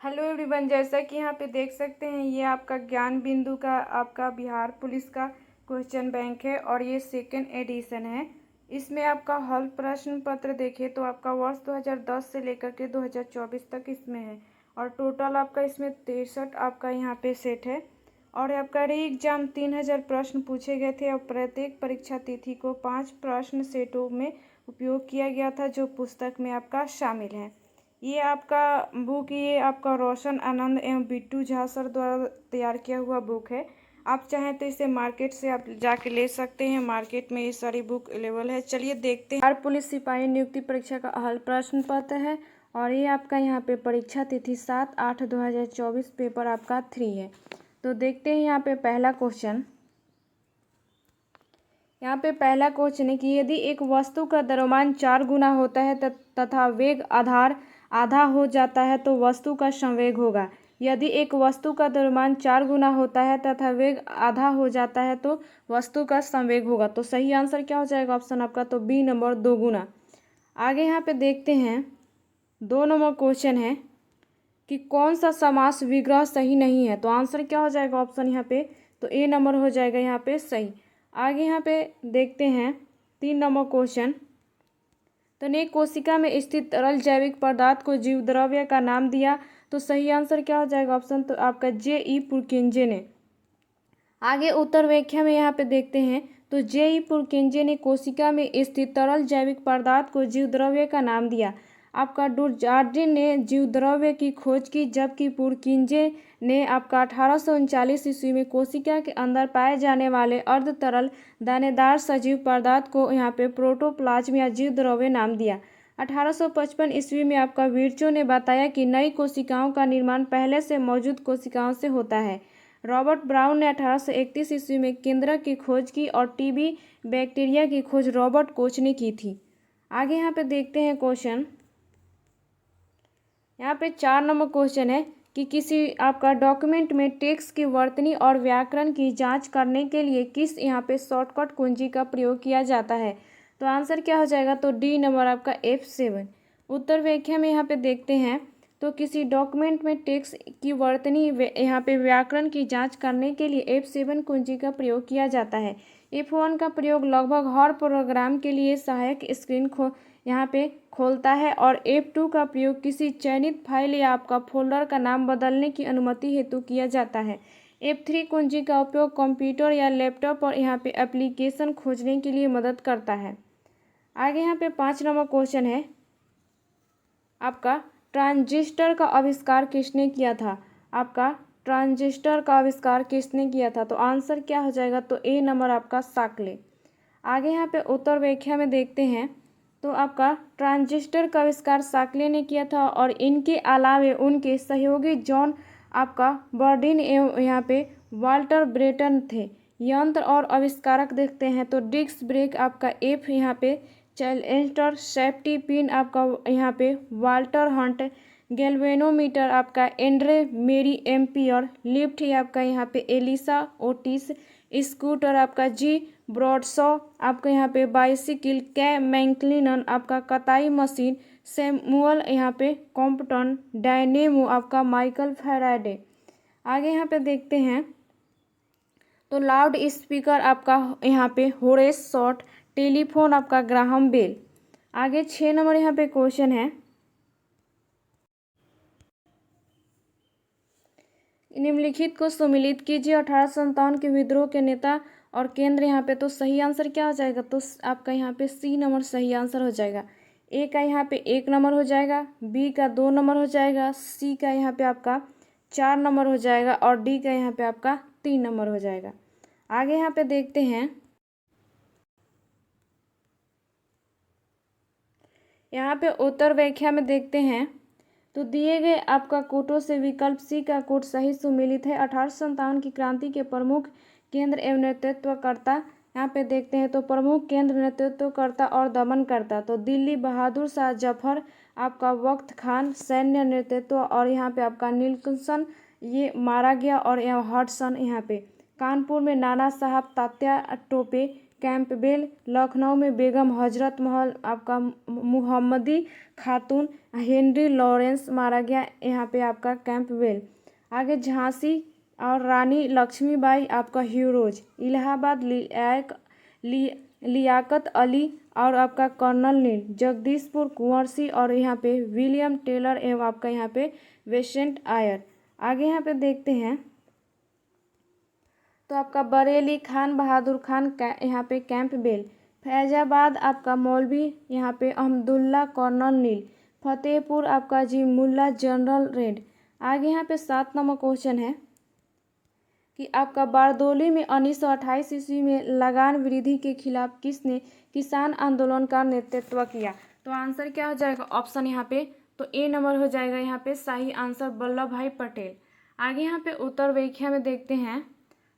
Hello everyone, जैसा कि यहाँ पे देख सकते हैं ये आपका ज्ञान बिंदु का आपका बिहार पुलिस का क्वेश्चन बैंक है और ये सेकेंड एडिशन है। इसमें आपका हल प्रश्न पत्र देखें तो आपका वर्ष 2010 से लेकर के 2024 तक इसमें है और टोटल आपका इसमें 63 आपका यहाँ पे सेट है। और आपका री एग्जाम 3000 प्रश्न पूछे गए थे और प्रत्येक परीक्षा तिथि को 5 प्रश्न सेटों में उपयोग किया गया था जो पुस्तक में आपका शामिल है। ये आपका बुक ये आपका रोशन आनंद एवं बिट्टू झा सर द्वारा तैयार किया हुआ बुक है। आप चाहें तो इसे मार्केट से आप जाके ले सकते हैं। मार्केट में ये सारी बुक अवेलेबल है। चलिए देखते हैं। बिहार पुलिस सिपाही नियुक्ति परीक्षा का हल प्रश्न पत्र है और ये आपका यहाँ पे परीक्षा तिथि 7/8/2024 पेपर आपका 3 है। तो देखते हैं यहाँ पे पहला क्वेश्चन। यहाँ पे पहला क्वेश्चन है कि यदि एक वस्तु का द्रव्यमान 4 गुना होता है तथा वेग आधार आधा हो जाता है तो वस्तु का संवेग होगा। यदि एक वस्तु का द्रव्यमान 4 गुना होता है तथा वेग आधा हो जाता है तो वस्तु का संवेग होगा। तो सही आंसर क्या हो जाएगा ऑप्शन आपका? तो बी नंबर 2 गुना। आगे यहाँ पे देखते हैं 2 नंबर क्वेश्चन है कि कौन सा समास विग्रह सही नहीं है। तो आंसर क्या हो जाएगा ऑप्शन यहाँ पे? तो ए नंबर हो जाएगा यहाँ पे सही। आगे यहाँ पे देखते हैं 3 नंबर क्वेश्चन। तो ने कोशिका में स्थित तरल जैविक पदार्थ को जीवद्रव्य का नाम दिया। तो सही आंसर क्या हो जाएगा ऑप्शन? तो आपका जे.ई. पुरकिंजे ने। आगे उत्तर व्याख्या में यहाँ पे देखते हैं तो जे.ई. पुरकिंजे ने कोशिका में स्थित तरल जैविक पदार्थ को जीवद्रव्य का नाम दिया। आपका डुर्जार्डिन ने जीवद्रव्य की खोज की जबकि पुरकिंजे ने आपका 1839 ईस्वी में कोशिका के अंदर पाए जाने वाले अर्ध तरल दानेदार सजीव पदार्थ को यहाँ पे प्रोटोप्लाज्म या जीवद्रव्य नाम दिया। 1855 ईस्वी में आपका विर्चो ने बताया कि नई कोशिकाओं का निर्माण पहले से मौजूद कोशिकाओं से होता है। रॉबर्ट ब्राउन ने 1831 ईस्वी में केंद्रक की खोज की और टीबी बैक्टीरिया की खोज रॉबर्ट कोच ने की थी। आगे यहाँ पे देखते हैं क्वेश्चन। यहाँ पे 4 नंबर क्वेश्चन है कि किसी आपका डॉक्यूमेंट में टेक्स्ट की वर्तनी और व्याकरण की जांच करने के लिए किस यहाँ पे शॉर्टकट कुंजी का प्रयोग किया जाता है। तो आंसर क्या हो जाएगा? तो डी नंबर आपका F7। उत्तर व्याख्या में यहाँ पे देखते हैं तो किसी डॉक्यूमेंट में टेक्स्ट की वर्तनी यहाँ पे व्याकरण की जांच करने के लिए F7 कुंजी का प्रयोग किया जाता है। F1 का प्रयोग लगभग हर प्रोग्राम के लिए सहायक स्क्रीन यहाँ पे खोलता है और F2 का प्रयोग किसी चयनित फाइल या आपका फोल्डर का नाम बदलने की अनुमति हेतु किया जाता है। F3 कुंजी का उपयोग कंप्यूटर या लैपटॉप पर यहाँ पे एप्लीकेशन खोजने के लिए मदद करता है। आगे यहाँ पे 5 नंबर क्वेश्चन है आपका ट्रांजिस्टर का आविष्कार किसने किया था। आपका ट्रांजिस्टर का आविष्कार किसने किया था? तो आंसर क्या हो जाएगा? तो ए नंबर आपका साकले। आगे यहाँ पे उत्तर व्याख्या में देखते हैं तो आपका ट्रांजिस्टर का आविष्कार साकले ने किया था और इनके अलावे उनके सहयोगी जॉन आपका बर्डिन एवं यहाँ पे वाल्टर ब्रेटन थे। यंत्र और आविष्कारक देखते हैं तो डिस्क ब्रेक आपका एफ यहाँ पे चैलेंजर, सेफ्टी पिन आपका यहाँ पे वाल्टर हंट, गैल्वेनोमीटर आपका एंड्रे मेरी एम्पियर, लिफ्ट आपका यहाँ पे एलिसा ओटिस, स्कूटर आपका जी ब्रॉडसॉ, आपका यहाँ पे बाइसिकल कै मैंकलिनन, आपका कताई मशीन सैमुअल यहाँ पे कॉम्पटन, डायनेमो आपका माइकल फैराडे। आगे यहाँ पे देखते हैं तो लाउड स्पीकर आपका यहाँ पे होरेस शॉर्ट, टेलीफोन आपका ग्राहम बेल। आगे 6 नंबर यहाँ पे क्वेश्चन है निम्नलिखित को सम्मिलित कीजिए। 1857 के विद्रोह के नेता और केंद्र यहाँ पे। तो सही आंसर क्या हो जाएगा? तो आपका यहाँ पे सी नंबर सही आंसर हो जाएगा। ए का यहाँ पे 1 नंबर हो जाएगा, बी का 2 नंबर हो जाएगा, सी का यहाँ पे आपका 4 नंबर हो जाएगा और डी का यहाँ पे आपका 3 नंबर हो जाएगा। आगे यहाँ पे देखते हैं यहाँ पे उत्तर व्याख्या में देखते हैं तो दिए गए आपका कोटों से विकल्प सी का कोट सही सुमेलित है। 1857 की क्रांति के प्रमुख केंद्र एवं नेतृत्वकर्ता यहाँ पे देखते हैं तो प्रमुख केंद्र, नेतृत्वकर्ता और दमनकर्ता तो दिल्ली बहादुर शाह जफर, आपका वक्त खान सैन्य नेतृत्व और यहाँ पे आपका नीलकंसन ये मारा गया और यहाँ हडसन यहाँ पे कानपुर में नाना साहब तात्या टोपे कैंपबेल, लखनऊ में बेगम हजरत महल आपका मुहम्मदी खातून हेनरी लॉरेंस मारा गया यहाँ पे आपका कैंपबेल। आगे झांसी और रानी लक्ष्मीबाई आपका हीरोज, इलाहाबाद लियाकत अली और आपका कर्नल नील, जगदीशपुर कुंवर सिंह और यहाँ पे विलियम टेलर एवं आपका यहाँ पे वेसेंट आयर। आगे यहाँ पे देखते हैं तो आपका बरेली खान बहादुर खान यहाँ पे कैंपबेल, फैजाबाद आपका मौलवी यहाँ पे अहमदुल्ला कर्नल नील, फतेहपुर आपका जी मुल्ला जनरल रेड। आगे यहाँ पे 7 नंबर क्वेश्चन है कि आपका बारदोली में 1928 ईस्वी में लगान वृद्धि के खिलाफ किसने किसान आंदोलन का नेतृत्व किया। तो आंसर क्या हो जाएगा ऑप्शन यहाँ पे, तो ए नंबर हो जाएगा यहाँ पे सही आंसर, वल्लभ भाई पटेल। आगे यहाँ पे उत्तर व्याख्या में देखते हैं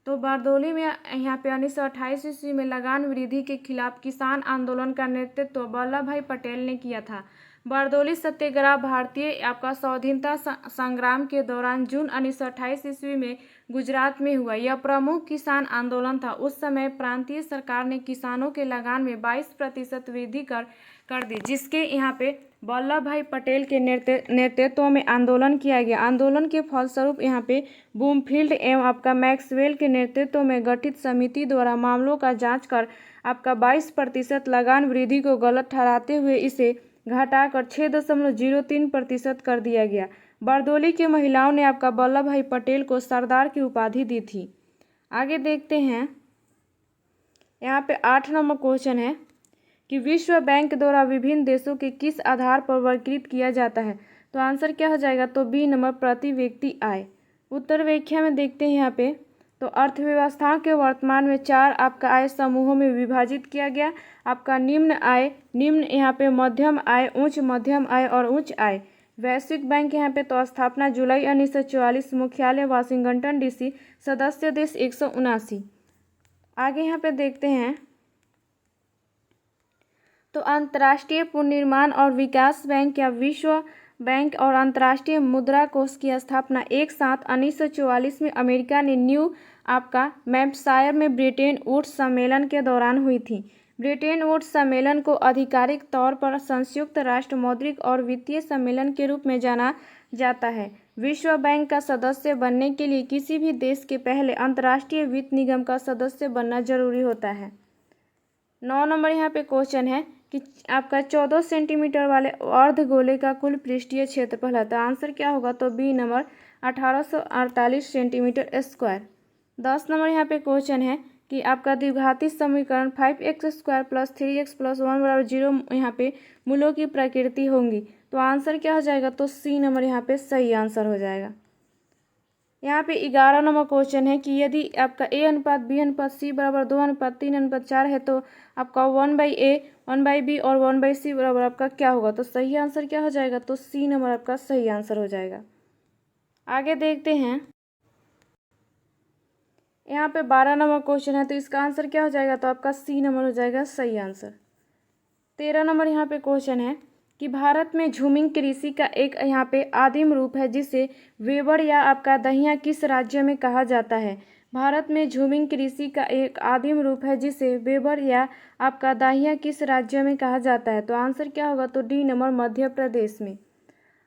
तो बारदोली में यहाँ पे 1928 ईस्वी में लगान वृद्धि के खिलाफ किसान आंदोलन का नेतृत्व वल्लभ भाई पटेल ने किया था। बारदोली सत्याग्रह भारतीय आपका स्वाधीनता संग्राम के दौरान जून 1928 ईस्वी में गुजरात में हुआ। यह प्रमुख किसान आंदोलन था। उस समय प्रांतीय सरकार ने किसानों के लगान में 22% वृद्धि कर दी, जिसके यहाँ पे वल्लभ भाई पटेल के नेतृत्व में आंदोलन किया गया। आंदोलन के फलस्वरूप यहाँ पे बूमफील्ड एवं आपका मैक्सवेल के नेतृत्व में गठित समिति द्वारा मामलों का जांच कर आपका 22% लगान वृद्धि को गलत ठहराते हुए इसे घटाकर 6.03% कर दिया गया। बारदोली की महिलाओं ने आपका वल्लभ भाई पटेल को सरदार की उपाधि दी थी। आगे देखते हैं यहाँ पे 8 नंबर क्वेश्चन है कि विश्व बैंक द्वारा विभिन्न देशों के किस आधार पर वर्गीकृत किया जाता है। तो आंसर क्या हो जाएगा, तो बी नंबर प्रति व्यक्ति आय। उत्तर व्याख्या में देखते हैं यहाँ पे तो अर्थव्यवस्था के वर्तमान में 4 आपका आय समूहों में विभाजित किया गया। आपका निम्न आय, निम्न यहाँ पे मध्यम आय, उच्च मध्यम आय और उच्च आय। वैश्विक बैंक यहाँ पे तो स्थापना जुलाई 1944, मुख्यालय वाशिंगटन डीसी, सदस्य देश 179। आगे यहाँ पे देखते हैं तो अंतर्राष्ट्रीय पुनर्निर्माण और विकास बैंक या विश्व बैंक और अंतर्राष्ट्रीय मुद्रा कोष की स्थापना एक साथ 1944 में अमेरिका ने न्यू आपका मैम्पशायर में ब्रिटेन वुड्स सम्मेलन के दौरान हुई थी। ब्रिटेन वुड्स सम्मेलन को आधिकारिक तौर पर संयुक्त राष्ट्र मौद्रिक और वित्तीय सम्मेलन के रूप में जाना जाता है। विश्व बैंक का सदस्य बनने के लिए किसी भी देश के पहले अंतर्राष्ट्रीय वित्त निगम का सदस्य बनना जरूरी होता है। 9 नंबर यहाँ पे क्वेश्चन है कि आपका 14 सेंटीमीटर वाले अर्धगोले का कुल पृष्ठीय क्षेत्रफल है। तो आंसर क्या होगा, तो B number 1848 centimetre square. 10 number यहाँ पे क्वेश्चन है कि आपका द्विघाती समीकरण 5x² + 3x + 1 = 0 यहाँ पे मूलों की प्रकृति होंगी। तो आंसर क्या हो जाएगा, तो सी नंबर यहाँ पे सही आंसर हो जाएगा। यहाँ पे 11 नंबर क्वेश्चन है कि यदि आपका A/B/C = 2/3/4 है तो आपका 1/A 1/B और 1/C बराबर आपका क्या होगा। तो सही आंसर क्या हो जाएगा, तो सी नंबर आपका सही आंसर हो जाएगा। आगे देखते हैं यहाँ पे 12 नंबर क्वेश्चन है तो इसका आंसर क्या हो जाएगा, तो आपका सी नंबर हो जाएगा सही आंसर। 13 नंबर यहाँ पे क्वेश्चन है कि भारत में झूमिंग कृषि का एक यहाँ पे आदिम रूप है जिसे वेबर या आपका दहिया किस राज्य में कहा जाता है। भारत में झूमिंग कृषि का एक आदिम रूप है जिसे वेबर या आपका दाहिया किस राज्य में कहा जाता है। तो आंसर क्या होगा, तो डी नंबर मध्य प्रदेश में।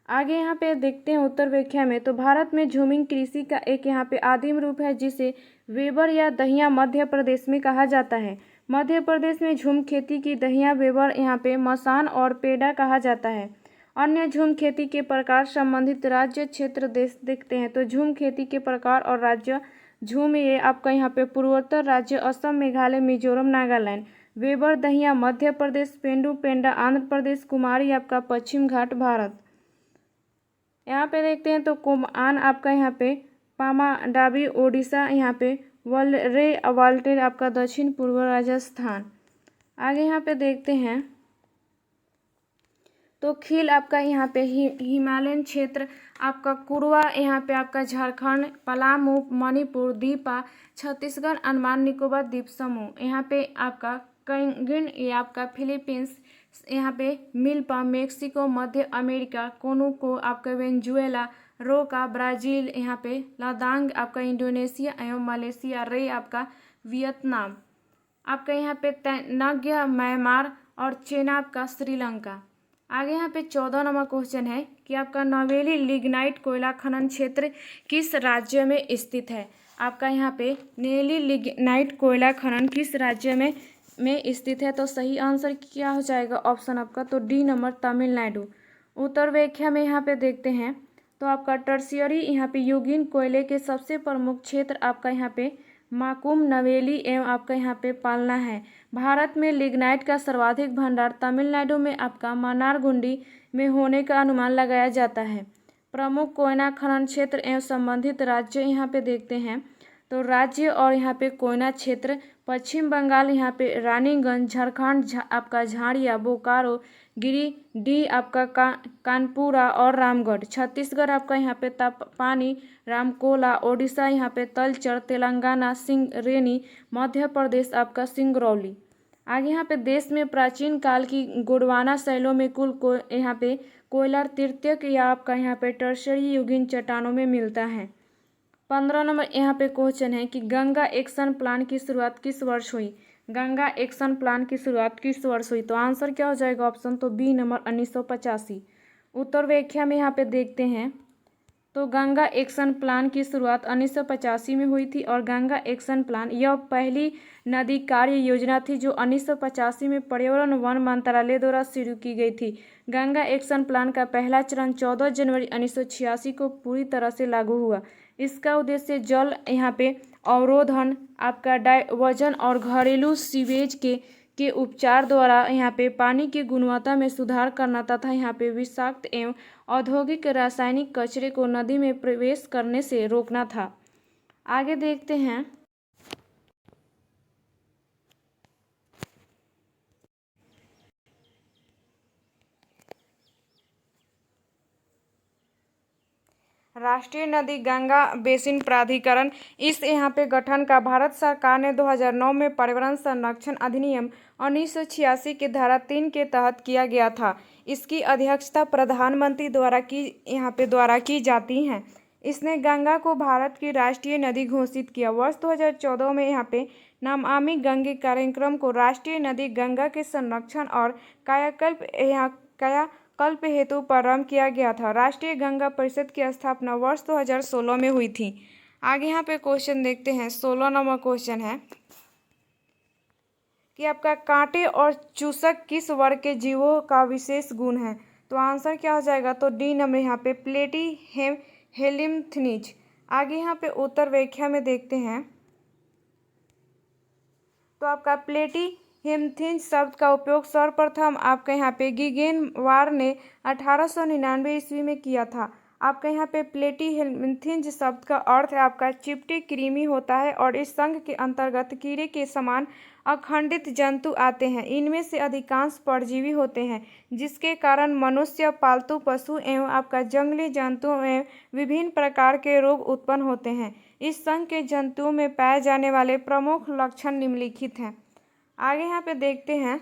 आगे यहाँ पे देखते हैं उत्तर व्याख्या में तो भारत में झूमिंग कृषि का एक यहाँ पे आदिम रूप है जिसे वेबर या दहिया मध्य प्रदेश में कहा जाता है। मध्य प्रदेश में झूम खेती की दहिया, वेबर यहाँ पे मसान और पेड़ा कहा जाता है। अन्य झूम खेती के प्रकार संबंधित राज्य क्षेत्र देश देखते हैं तो झूम खेती के प्रकार और राज्य झूम ये आपका यहाँ पे पूर्वोत्तर राज्य असम, मेघालय, मिजोरम, नागालैंड। वेबर दहिया मध्य प्रदेश, पेंडू पेंडा आंध्र प्रदेश, कुमारी आपका पश्चिम घाट भारत। यहाँ पे देखते हैं तो कोमान आपका यहाँ पे पामाडाबी ओडिशा, यहाँ पे वलरे वाल्टेर आपका दक्षिण पूर्व राजस्थान। आगे यहाँ पे देखते हैं तो खील आपका यहाँ पे हिमालयन क्षेत्र आपका कुरवा, यहाँ पे आपका झारखंड, पलामू मणिपुर, दीपा छत्तीसगढ़, अंडमान निकोबार द्वीप समूह। यहाँ पे आपका कैंगिन ये आपका फिलीपींस, यहाँ पे मिल्पा मेक्सिको, मध्य अमेरिका, कोनुको आपका वेनेजुएला, रोका ब्राज़ील, यहाँ पे लादांग आपका इंडोनेशिया एवं मलेशिया, रे आपका वियतनाम। आपका यहाँ पे तैनाग्या म्यांमार और चेनाब आपका श्रीलंका। आगे यहाँ पे 14 नंबर क्वेश्चन है कि आपका नवेली लिग्नाइट कोयला खनन क्षेत्र किस राज्य में स्थित है। आपका यहाँ पे नेली लिग्नाइट कोयला खनन किस राज्य में स्थित है। तो सही आंसर क्या हो जाएगा ऑप्शन आपका, तो डी नंबर तमिलनाडु। उत्तर व्याख्या में यहाँ पे देखते हैं तो आपका टर्शियरी यहाँ पे युगीन कोयले के सबसे प्रमुख क्षेत्र आपका यहाँ पे माकुम, नवेली एवं आपका यहाँ पे पालना है। भारत में लिग्नाइट का सर्वाधिक भंडार तमिलनाडु में आपका मन्नारगुडी में होने का अनुमान लगाया जाता है। प्रमुख कोयला खनन क्षेत्र एवं संबंधित राज्य यहाँ पे देखते हैं तो राज्य और यहाँ पे कोयला क्षेत्र पश्चिम बंगाल यहाँ पे रानीगंज, झारखंड आपका झाड़िया, बोकारो, गिरिडीह आपका कानपुरा और रामगढ़। छत्तीसगढ़ आपका यहाँ पे पानी, रामकोला, ओडिशा यहाँ पे तलचर, तेलंगाना सिंगरेनी, मध्य प्रदेश आपका सिंगरौली। आगे यहाँ पे देश में प्राचीन काल की गोंडवाना शैलों में कुल यहाँ पे कोयला तृतीयक या आपका यहाँ पे टर्शियरी युगीन चट्टानों में मिलता है। 15 नंबर यहाँ पे क्वेश्चन है कि गंगा एक्शन प्लान की शुरुआत किस वर्ष हुई। गंगा एक्शन प्लान की शुरुआत किस वर्ष हुई। तो आंसर क्या हो जाएगा ऑप्शन, तो बी नंबर 1985। उत्तर व्याख्या में यहाँ पे देखते हैं तो गंगा एक्शन प्लान की शुरुआत 1985 में हुई थी और गंगा एक्शन प्लान यह पहली नदी कार्य योजना थी जो 1985 में पर्यावरण वन मंत्रालय द्वारा शुरू की गई थी। गंगा एक्शन प्लान का पहला चरण 14 जनवरी 1986 को पूरी तरह से लागू हुआ। इसका उद्देश्य जल यहाँ पे अवरोधन, आपका डायवर्जन और घरेलू सीवेज के उपचार द्वारा यहाँ पे पानी की गुणवत्ता में सुधार करना तथा यहाँ पे विषाक्त एवं औद्योगिक रासायनिक कचरे को नदी में प्रवेश करने से रोकना था। आगे देखते हैं राष्ट्रीय नदी गंगा बेसिन प्राधिकरण। इस यहाँ पे गठन का भारत सरकार ने 2009 में पर्यावरण संरक्षण अधिनियम 1986 के धारा 3 के तहत किया गया था। इसकी अध्यक्षता प्रधानमंत्री द्वारा की जाती है। इसने गंगा को भारत की राष्ट्रीय नदी घोषित किया। वर्ष 2014 में यहाँ पे नमामि गंगे कार्यक्रम को राष्ट्रीय नदी गंगा के संरक्षण और कायाकल्प हेतु प्रारंभ किया गया था। राष्ट्रीय गंगा परिषद की स्थापना वर्ष 2016 में हुई थी। आगे यहाँ पे क्वेश्चन देखते हैं। 16 नंबर क्वेश्चन है कि आपका कांटे और चूसक किस वर्ग के जीवों का विशेष गुण है। तो आंसर क्या हो जाएगा, तो डी नंबर यहाँ पे प्लेटी हेलिम्थिनिज। आगे यहाँ पे उत्तर व्याख्या में देखते हैं तो आपका प्लेटी हेमथिन शब्द का उपयोग सर्वप्रथम आपके यहाँ पे गिगेनवार ने 1899 ईस्वी में किया था। आपके यहाँ पे प्लेटी हेमथिन शब्द का अर्थ है आपका चिपटी कृमि होता है और इस संघ के अंतर्गत कीड़े के समान अखंडित जंतु आते हैं। इनमें से अधिकांश परजीवी होते हैं जिसके कारण मनुष्य, पालतू पशु एवं आपका जंगली जंतुओं में विभिन्न प्रकार के रोग उत्पन्न होते हैं। इस संघ के जंतुओं में पाए जाने वाले प्रमुख लक्षण निम्नलिखित हैं। आगे यहाँ पे देखते हैं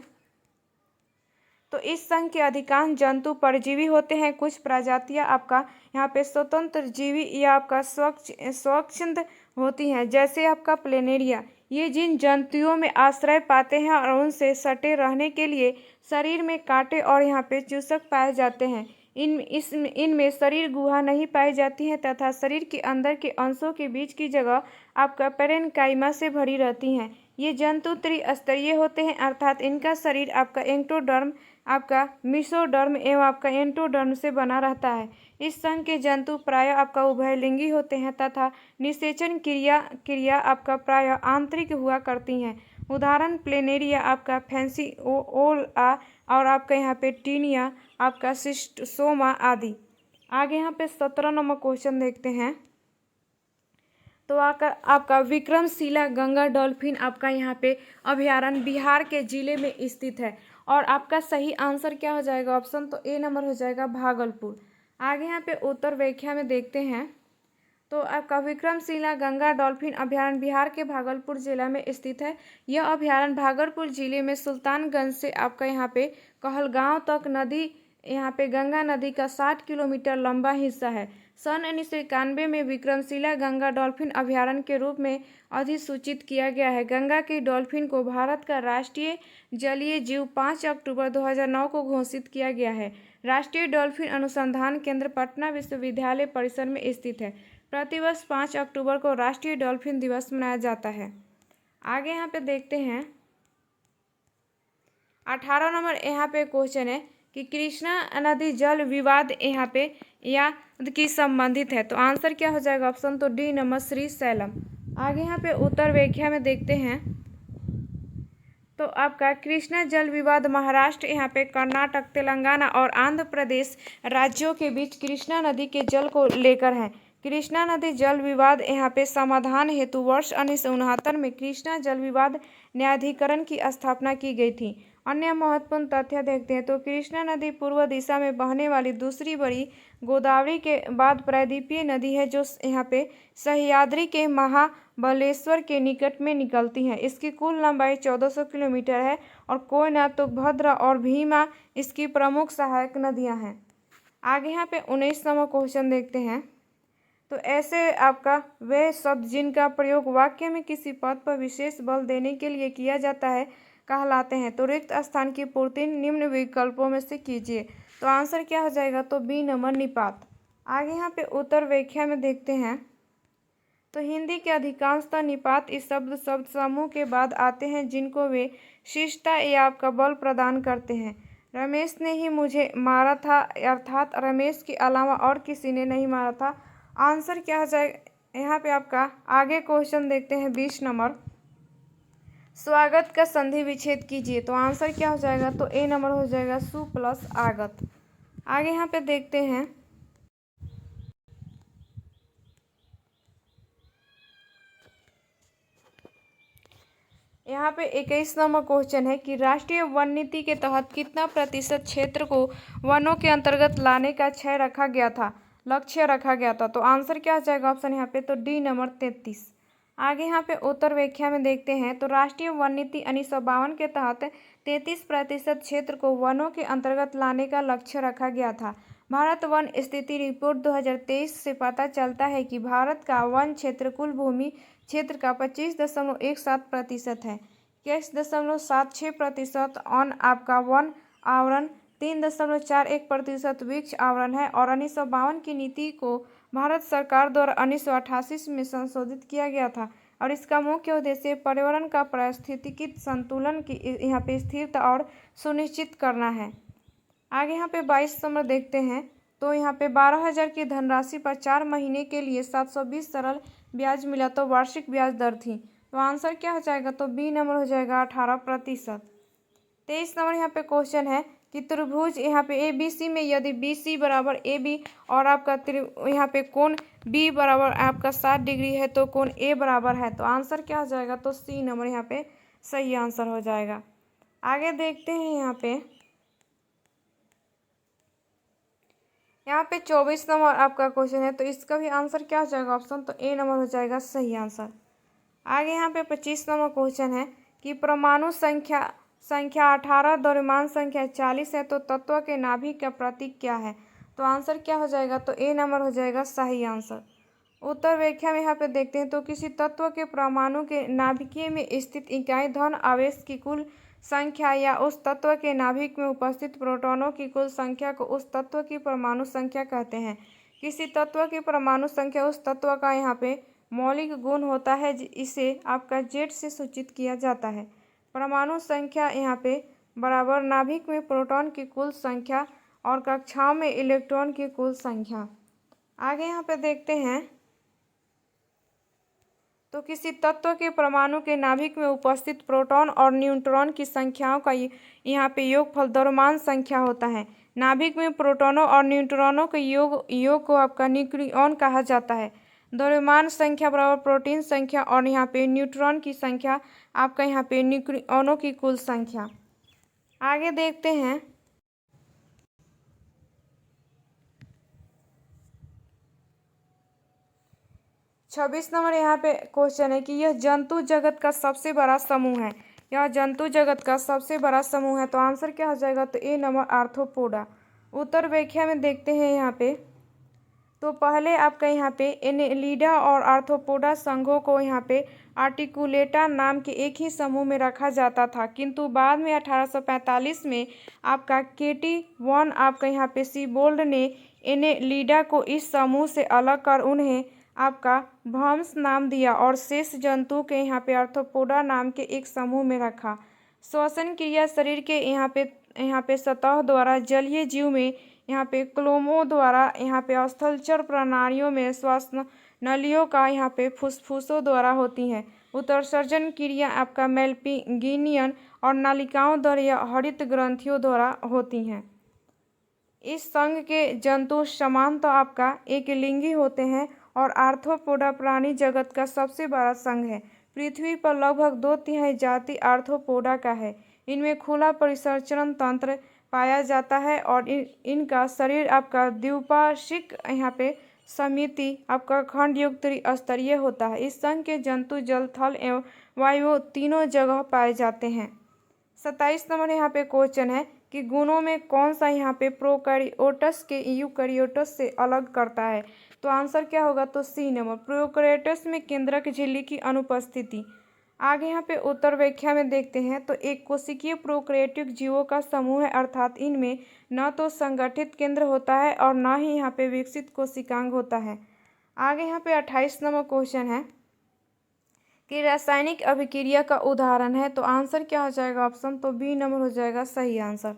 तो इस संघ के अधिकांश जंतु परजीवी होते हैं। कुछ प्रजातियां आपका यहाँ पे स्वतंत्र जीवी या आपका स्वच्छंद होती हैं, जैसे आपका प्लेनेरिया। ये जिन जंतुओं में आश्रय पाते हैं और उनसे सटे रहने के लिए शरीर में कांटे और यहाँ पे चूसक पाए जाते हैं। इनमें शरीर गुहा नहीं पाई जाती है तथा शरीर के अंदर के अंशों के बीच की जगह आपका पेरेन्काइमा से भरी रहती हैं। ये जंतु त्रिस्तरीय होते हैं, अर्थात इनका शरीर आपका एक्टोडर्म, आपका मेसोडर्म एवं आपका एंडोडर्म से बना रहता है। इस संघ के जंतु प्रायः आपका उभयलिंगी होते हैं तथा निषेचन क्रिया आपका प्रायः आंतरिक हुआ करती हैं। उदाहरण प्लेनेरिया, आपका फैंसिओला और आपका यहाँ पे टीनिया, आपका सिस्टोसोमा आदि। आगे यहाँ पे 17 नंबर क्वेश्चन देखते हैं तो आपका विक्रमशिला गंगा डॉल्फिन आपका यहाँ पे अभयारण्य बिहार के जिले में स्थित है और आपका सही आंसर क्या हो जाएगा ऑप्शन, तो ए नंबर हो जाएगा भागलपुर। आगे यहाँ पे उत्तर व्याख्या में देखते हैं तो आपका विक्रमशिला गंगा डॉल्फिन अभयारण्य बिहार के भागलपुर जिला में स्थित है। यह अभयारण्य भागलपुर जिले में सुल्तानगंज से आपका यहाँ पे कहलगांव तक नदी यहाँ पे गंगा नदी का 60 किलोमीटर लंबा हिस्सा है। सन 1991 में विक्रमशिला गंगा डॉल्फिन अभयारण्य के रूप में अधिसूचित किया गया है। गंगा की डॉल्फिन को भारत का राष्ट्रीय जलीय जीव 5 अक्टूबर 2009 को घोषित किया गया है। राष्ट्रीय डॉल्फिन अनुसंधान केंद्र पटना विश्वविद्यालय परिसर में स्थित है। प्रतिवर्ष 5 अक्टूबर को राष्ट्रीय डॉल्फिन दिवस मनाया जाता है। आगे यहाँ पे देखते हैं 18 नंबर यहाँ पे क्वेश्चन है कि कृष्णा नदी जल विवाद यहाँ पे या की संबंधित है। तो आंसर क्या हो जाएगा? ऑप्शन तो डी नंबर श्रीशैलम। आगे यहाँ पे उत्तर व्याख्या में देखते हैं तो आपका कृष्णा जल विवाद महाराष्ट्र, यहाँ पे कर्नाटक, तेलंगाना और आंध्र प्रदेश राज्यों के बीच कृष्णा नदी के जल को लेकर है। कृष्णा नदी जल विवाद यहाँ पे समाधान हेतु वर्ष 1969 में कृष्णा जल विवाद न्यायाधिकरण की स्थापना की गई थी। अन्य महत्वपूर्ण तथ्य देखते हैं तो कृष्णा नदी पूर्व दिशा में बहने वाली दूसरी बड़ी गोदावरी के बाद प्रायद्वीपीय नदी है, जो यहाँ पे सह्याद्री के महाबलेश्वर के निकट में निकलती है। इसकी कुल लंबाई 1400 किलोमीटर है और कोयना, तुंगभद्रा और भीमा इसकी प्रमुख सहायक नदियाँ हैं। आगे यहाँ पे 19 नंबर क्वेश्चन देखते हैं तो ऐसे आपका वे शब्द जिनका प्रयोग वाक्य में किसी पद पर विशेष बल देने के लिए किया जाता है कहलाते हैं। तो रिक्त स्थान की पूर्ति निम्न विकल्पों में से कीजिए। तो आंसर क्या हो जाएगा? तो बी नंबर निपात। आगे यहाँ पे उत्तर व्याख्या में देखते हैं तो हिंदी के अधिकांशतः निपात इस शब्द समूह के बाद आते हैं जिनको वे शिष्टता या आपका बल प्रदान करते हैं। रमेश ने ही मुझे मारा था, अर्थात रमेश के अलावा और किसी ने नहीं मारा था। आंसर क्या हो जाएगा? यहाँ पे आपका आगे क्वेश्चन देखते हैं 20 नंबर, स्वागत का संधि विच्छेद कीजिए। तो आंसर क्या हो जाएगा? तो ए नंबर हो जाएगा सु प्लस आगत। आगे यहाँ पे देखते हैं यहाँ पे 21 नंबर क्वेश्चन है कि राष्ट्रीय वन नीति के तहत कितना प्रतिशत क्षेत्र को वनों के अंतर्गत लाने का लक्ष्य रखा गया था। तो आंसर क्या हो जाएगा? ऑप्शन यहाँ पे तो डी नंबर 33। आगे यहाँ पे उत्तर व्याख्या में देखते हैं तो राष्ट्रीय वन नीति 1952 के तहत 33% क्षेत्र को वनों के अंतर्गत लाने का लक्ष्य रखा गया था। भारत वन स्थिति रिपोर्ट 2023 से पता चलता है कि भारत का वन क्षेत्र कुल भूमि क्षेत्र का 25.17% है। 21.76% आपका वन आवरण, 3.41% वृक्ष आवरण है और 1952 की नीति को भारत सरकार द्वारा 1988 में संशोधित किया गया था और इसका मुख्य उद्देश्य पर्यावरण का पारिस्थितिकी संतुलन की यहाँ पे स्थिरता और सुनिश्चित करना है। आगे यहाँ पे 22 नंबर देखते हैं तो यहाँ पे 12,000 की धनराशि पर 4 महीने के लिए 720 सरल ब्याज मिला तो वार्षिक ब्याज दर थी। तो आंसर क्या हो जाएगा? तो बी नंबर हो जाएगा 18%। 23 नंबर यहाँ पे क्वेश्चन है कि त्रिभुज यहाँ पे ABC में यदि BC बराबर AB और आपका यहाँ पे कोण B बराबर आपका 60 डिग्री है तो कोण A बराबर है। तो आंसर क्या हो जाएगा? तो सी नंबर यहाँ पे सही आंसर हो जाएगा। आगे देखते हैं यहाँ पे 24 नंबर आपका क्वेश्चन है तो इसका भी आंसर क्या हो जाएगा? ऑप्शन तो ए नंबर हो जाएगा सही आंसर। आगे यहाँ पे 25 नंबर क्वेश्चन है कि परमाणु संख्या 18, द्रव्यमान संख्या 40 है तो तत्व के नाभिक का प्रतीक क्या है? तो आंसर क्या हो जाएगा? तो ए नंबर हो जाएगा सही आंसर। उत्तर व्याख्या में यहाँ पे देखते हैं तो किसी तत्व के परमाणु के नाभिकीय में स्थित इकाई धन आवेश की कुल संख्या या उस तत्व के नाभिक में उपस्थित प्रोटॉनों की कुल संख्या को उस तत्व की परमाणु संख्या कहते हैं। किसी तत्व की परमाणु संख्या उस तत्व का यहाँ पे मौलिक गुण होता है, इसे आपका जेड से सूचित किया जाता है। परमाणु संख्या यहाँ पे बराबर नाभिक में प्रोटॉन की कुल संख्या और कक्षाओं में इलेक्ट्रॉन की कुल संख्या। आगे यहाँ पे देखते हैं तो किसी तत्व के परमाणु के नाभिक में उपस्थित प्रोटॉन और न्यूट्रॉन की संख्याओं का यहाँ पे योगफल द्रव्यमान संख्या होता है। नाभिक में प्रोटॉनों और न्यूट्रॉनों के योग को आपका न्यूक्लियॉन कहा जाता है। द्रव्यमान संख्या बराबर प्रोटीन संख्या और यहाँ पे न्यूट्रॉन की संख्या आपका यहाँ पे न्यूक्लियॉनों की कुल संख्या। आगे देखते हैं 26 नंबर यहाँ पे क्वेश्चन है कि यह जंतु जगत का सबसे बड़ा समूह है। यह जंतु जगत का सबसे बड़ा समूह है तो आंसर क्या हो जाएगा? तो ए नंबर आर्थ्रोपोडा। उत्तर व्याख्या में देखते हैं यहाँ पे, तो पहले आपका यहाँ पे एनेलिडा और आर्थ्रोपोडा संघों को यहाँ पे आर्टिकुलेटा नाम के एक ही समूह में रखा जाता था, किंतु बाद में 1845 में आपका केटी वन आपका यहाँ पे सीबोल्ड ने एनेलिडा को इस समूह से अलग कर उन्हें आपका भ्रम्स नाम दिया और शेष जंतु के यहाँ पे आर्थ्रोपोडा नाम के एक समूह में रखा। श्वसन क्रिया शरीर के यहाँ पे सतह द्वारा जलीय जीव में यहाँ पे क्लोमों द्वारा यहाँ पे स्थलचर प्रणालियों में श्वास नलियों का यहाँ पे फुफ्फुसों द्वारा होती हैं। उत्सर्जन क्रिया आपका मेलपिगिनियन और नालिकाओं द्वारा या हरित ग्रंथियों द्वारा होती हैं। इस संघ के जंतु सामान्यतः आपका एक लिंगी होते हैं और आर्थ्रोपोडा प्राणी जगत का सबसे बड़ा संघ है। पृथ्वी पर लगभग 2/3 जाति आर्थ्रोपोडा का है। इनमें खुला परिसंचरण तंत्र पाया जाता है और इनका शरीर आपका द्विपार्श्विक यहाँ पे समिति आपका खंड युक्त त्रिस्तरीय होता है। इस संघ के जंतु जल, थल एवं वायु तीनों जगह पाए जाते हैं। 27 नंबर यहाँ पे क्वेश्चन है कि गुणों में कौन सा यहाँ पे प्रोकैरियोट्स के यूकैरियोट्स से अलग करता है। तो आंसर क्या होगा, तो सी नंबर, प्रोकैरियोट्स में केंद्रक झिल्ली की अनुपस्थिति। आगे यहाँ पे उत्तर व्याख्या में देखते हैं, तो एक कोशिकीय प्रोकैरियोटिक जीवों का समूह है, अर्थात इनमें न तो संगठित केंद्र होता है और न ही यहाँ पे विकसित कोशिकांग होता है। आगे यहाँ पे 28 नंबर क्वेश्चन है कि रासायनिक अभिक्रिया का उदाहरण है। तो आंसर क्या हो जाएगा ऑप्शन, तो बी नंबर हो जाएगा सही आंसर।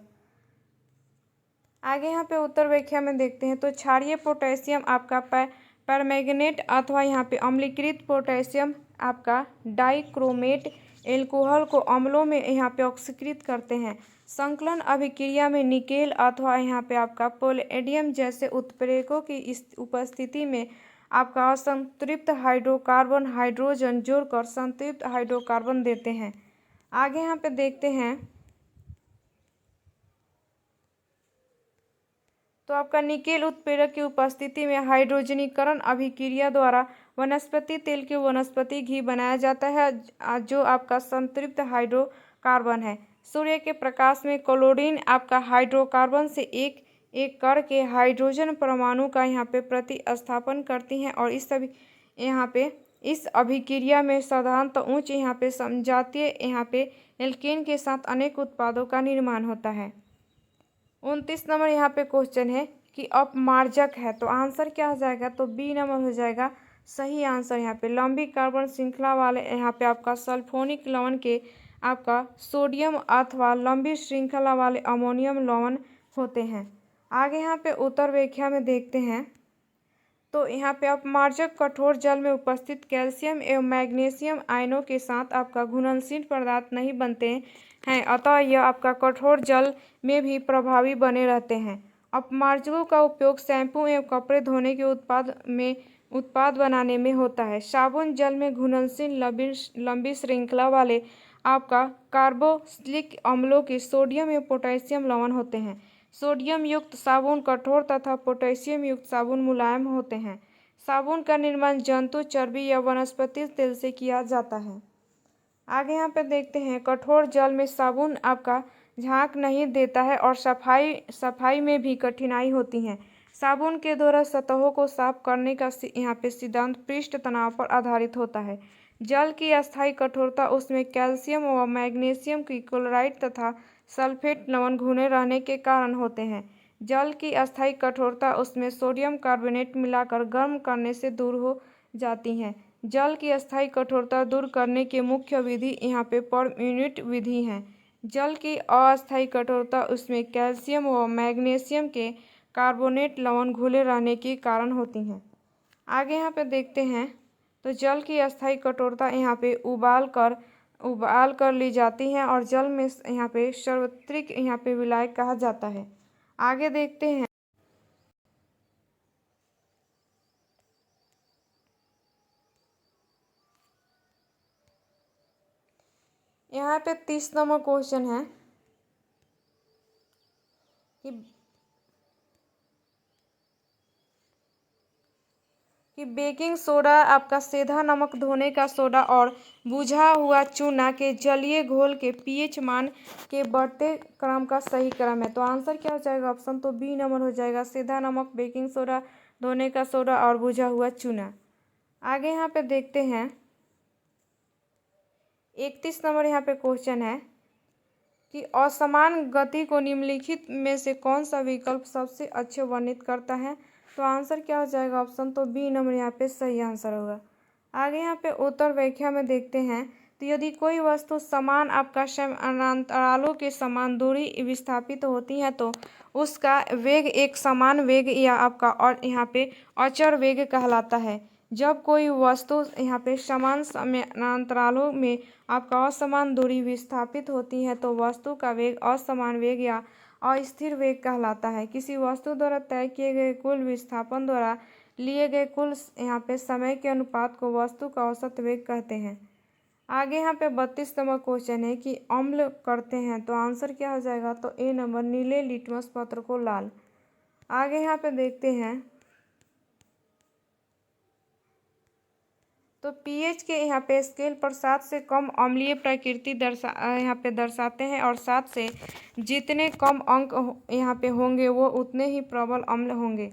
आगे यहाँ पे उत्तर व्याख्या में देखते हैं, तो क्षारीय पोटेशियम आपका परमैंगनेट अथवा यहाँ पे अम्लीकृत पोटेशियम आपका डाइक्रोमेट एल्कोहल को अम्लों में यहाँ पे ऑक्सीकृत करते हैं। संकलन अभिक्रिया में निकेल अथवा यहाँ पे आपका पैलेडियम जैसे उत्प्रेरकों की उपस्थिति में आपका असंतृप्त हाइड्रोकार्बन हाइड्रोजन जोड़कर संतृप्त हाइड्रोकार्बन देते हैं। आगे यहाँ पे देखते हैं, तो आपका निकेल उत्प्रेरक की उपस्थिति में हाइड्रोजनीकरण अभिक्रिया द्वारा वनस्पति तेल के वनस्पति घी बनाया जाता है, जो आपका संतृप्त हाइड्रोकार्बन है। सूर्य के प्रकाश में क्लोरीन आपका हाइड्रोकार्बन से एक एक करके हाइड्रोजन परमाणु का यहाँ पे प्रतिस्थापन करती हैं और इस अभिक्रिया में साधारणतः उच्च यहाँ पे समजातीय यहाँ पे एल्केन के साथ अनेक उत्पादों का निर्माण होता है। 29 नंबर यहाँ पे क्वेश्चन है कि अपमार्जक है। तो आंसर क्या हो जाएगा, तो बी नंबर हो जाएगा सही आंसर। यहाँ पे लंबी कार्बन श्रृंखला वाले यहाँ पे आपका सल्फोनिक लवण के आपका सोडियम अथवा लंबी श्रृंखला वाले अमोनियम लवण होते हैं। आगे यहाँ पे उत्तर व्याख्या में देखते हैं, तो यहाँ पे अपमार्जक कठोर जल में उपस्थित कैल्शियम एवं मैग्नीशियम आयनों के साथ आपका घुलनशील पदार्थ नहीं बनते हैं, अतः यह आपका कठोर जल में भी प्रभावी बने रहते हैं। अपमार्जकों का उपयोग शैम्पू एवं कपड़े धोने के उत्पाद बनाने में होता है। साबुन जल में घुलनशील लंबी श्रृंखला वाले आपका कार्बोक्सिलिक अम्लों के सोडियम एवं पोटेशियम लवण होते हैं। सोडियम युक्त साबुन कठोर तथा पोटेशियम युक्त साबुन मुलायम होते हैं। साबुन का निर्माण जंतु चर्बी या वनस्पति तेल से किया जाता है। आगे यहाँ पे देखते हैं, कठोर जल में साबुन आपका झाग नहीं देता है और सफाई में भी कठिनाई होती है। साबुन के द्वारा सतहों को साफ करने का यहाँ पे सिद्धांत पृष्ठ तनाव पर आधारित होता है। जल की अस्थायी कठोरता उसमें कैल्शियम व मैग्नीशियम की क्लोराइड तथा सल्फेट लवण घुले रहने के कारण होते हैं। जल की अस्थायी कठोरता उसमें सोडियम कार्बोनेट मिलाकर गर्म करने से दूर हो जाती है। जल की अस्थायी कठोरता दूर करने की मुख्य विधि यहाँ पे पर यूनिट विधि है। जल की अस्थायी कठोरता उसमें कैल्शियम व मैग्नीशियम के कार्बोनेट लवण घुले रहने के कारण होती हैं। आगे यहाँ पे देखते हैं, तो जल की अस्थायी कठोरता यहाँ पे उबाल कर ली जाती है और जल में यहाँ पे सार्वत्रिक यहाँ पे विलायक कहा जाता है। आगे देखते हैं, यहाँ पे 30 नंबर क्वेश्चन है कि कि बेकिंग सोडा आपका सेंधा नमक धोने का सोडा और बुझा हुआ चूना के जलीय घोल के पीएच मान के बढ़ते क्रम का सही क्रम है। तो आंसर क्या हो जाएगा? ऑप्शन तो बी नंबर हो जाएगा, सेंधा नमक, बेकिंग सोडा, धोने का सोडा और बुझा हुआ चूना। आगे यहाँ पे देखते हैं 31 नंबर यहाँ पे क्वेश्चन है कि असमान गति को निम्नलिखित में से कौन सा विकल्प सबसे अच्छे वर्णित करता है? तो आंसर क्या हो जाएगा? ऑप्शन तो बी नंबर यहाँ पे सही आंसर होगा। आगे यहाँ पे उत्तर व्याख्या में देखते हैं तो यदि कोई वस्तु समान आपका समानांतरालों के समान दूरी विस्थापित होती है तो उसका वेग एक समान वेग या आपका और यहाँ पे अचर वेग कहलाता है। जब कोई वस्तु यहाँ पे समान समानांतरालों में आपका असमान दूरी विस्थापित होती है तो वस्तु का वेग असमान वेग या अस्थिर वेग कहलाता है। किसी वस्तु द्वारा तय किए गए कुल विस्थापन द्वारा लिए गए कुल यहाँ पे समय के अनुपात को वस्तु का औसत वेग कहते हैं। आगे यहाँ पे 32 नंबर क्वेश्चन है कि अम्ल करते हैं, तो आंसर क्या हो जाएगा? तो ए नंबर, नीले लिटमस पत्र को लाल। आगे यहाँ पे देखते हैं तो पीएच के यहाँ पे स्केल पर 7 से कम अम्लीय प्रकृति यहाँ पे दर्शाते हैं और 7 से जितने कम अंक यहाँ पे होंगे वो उतने ही प्रबल अम्ल होंगे।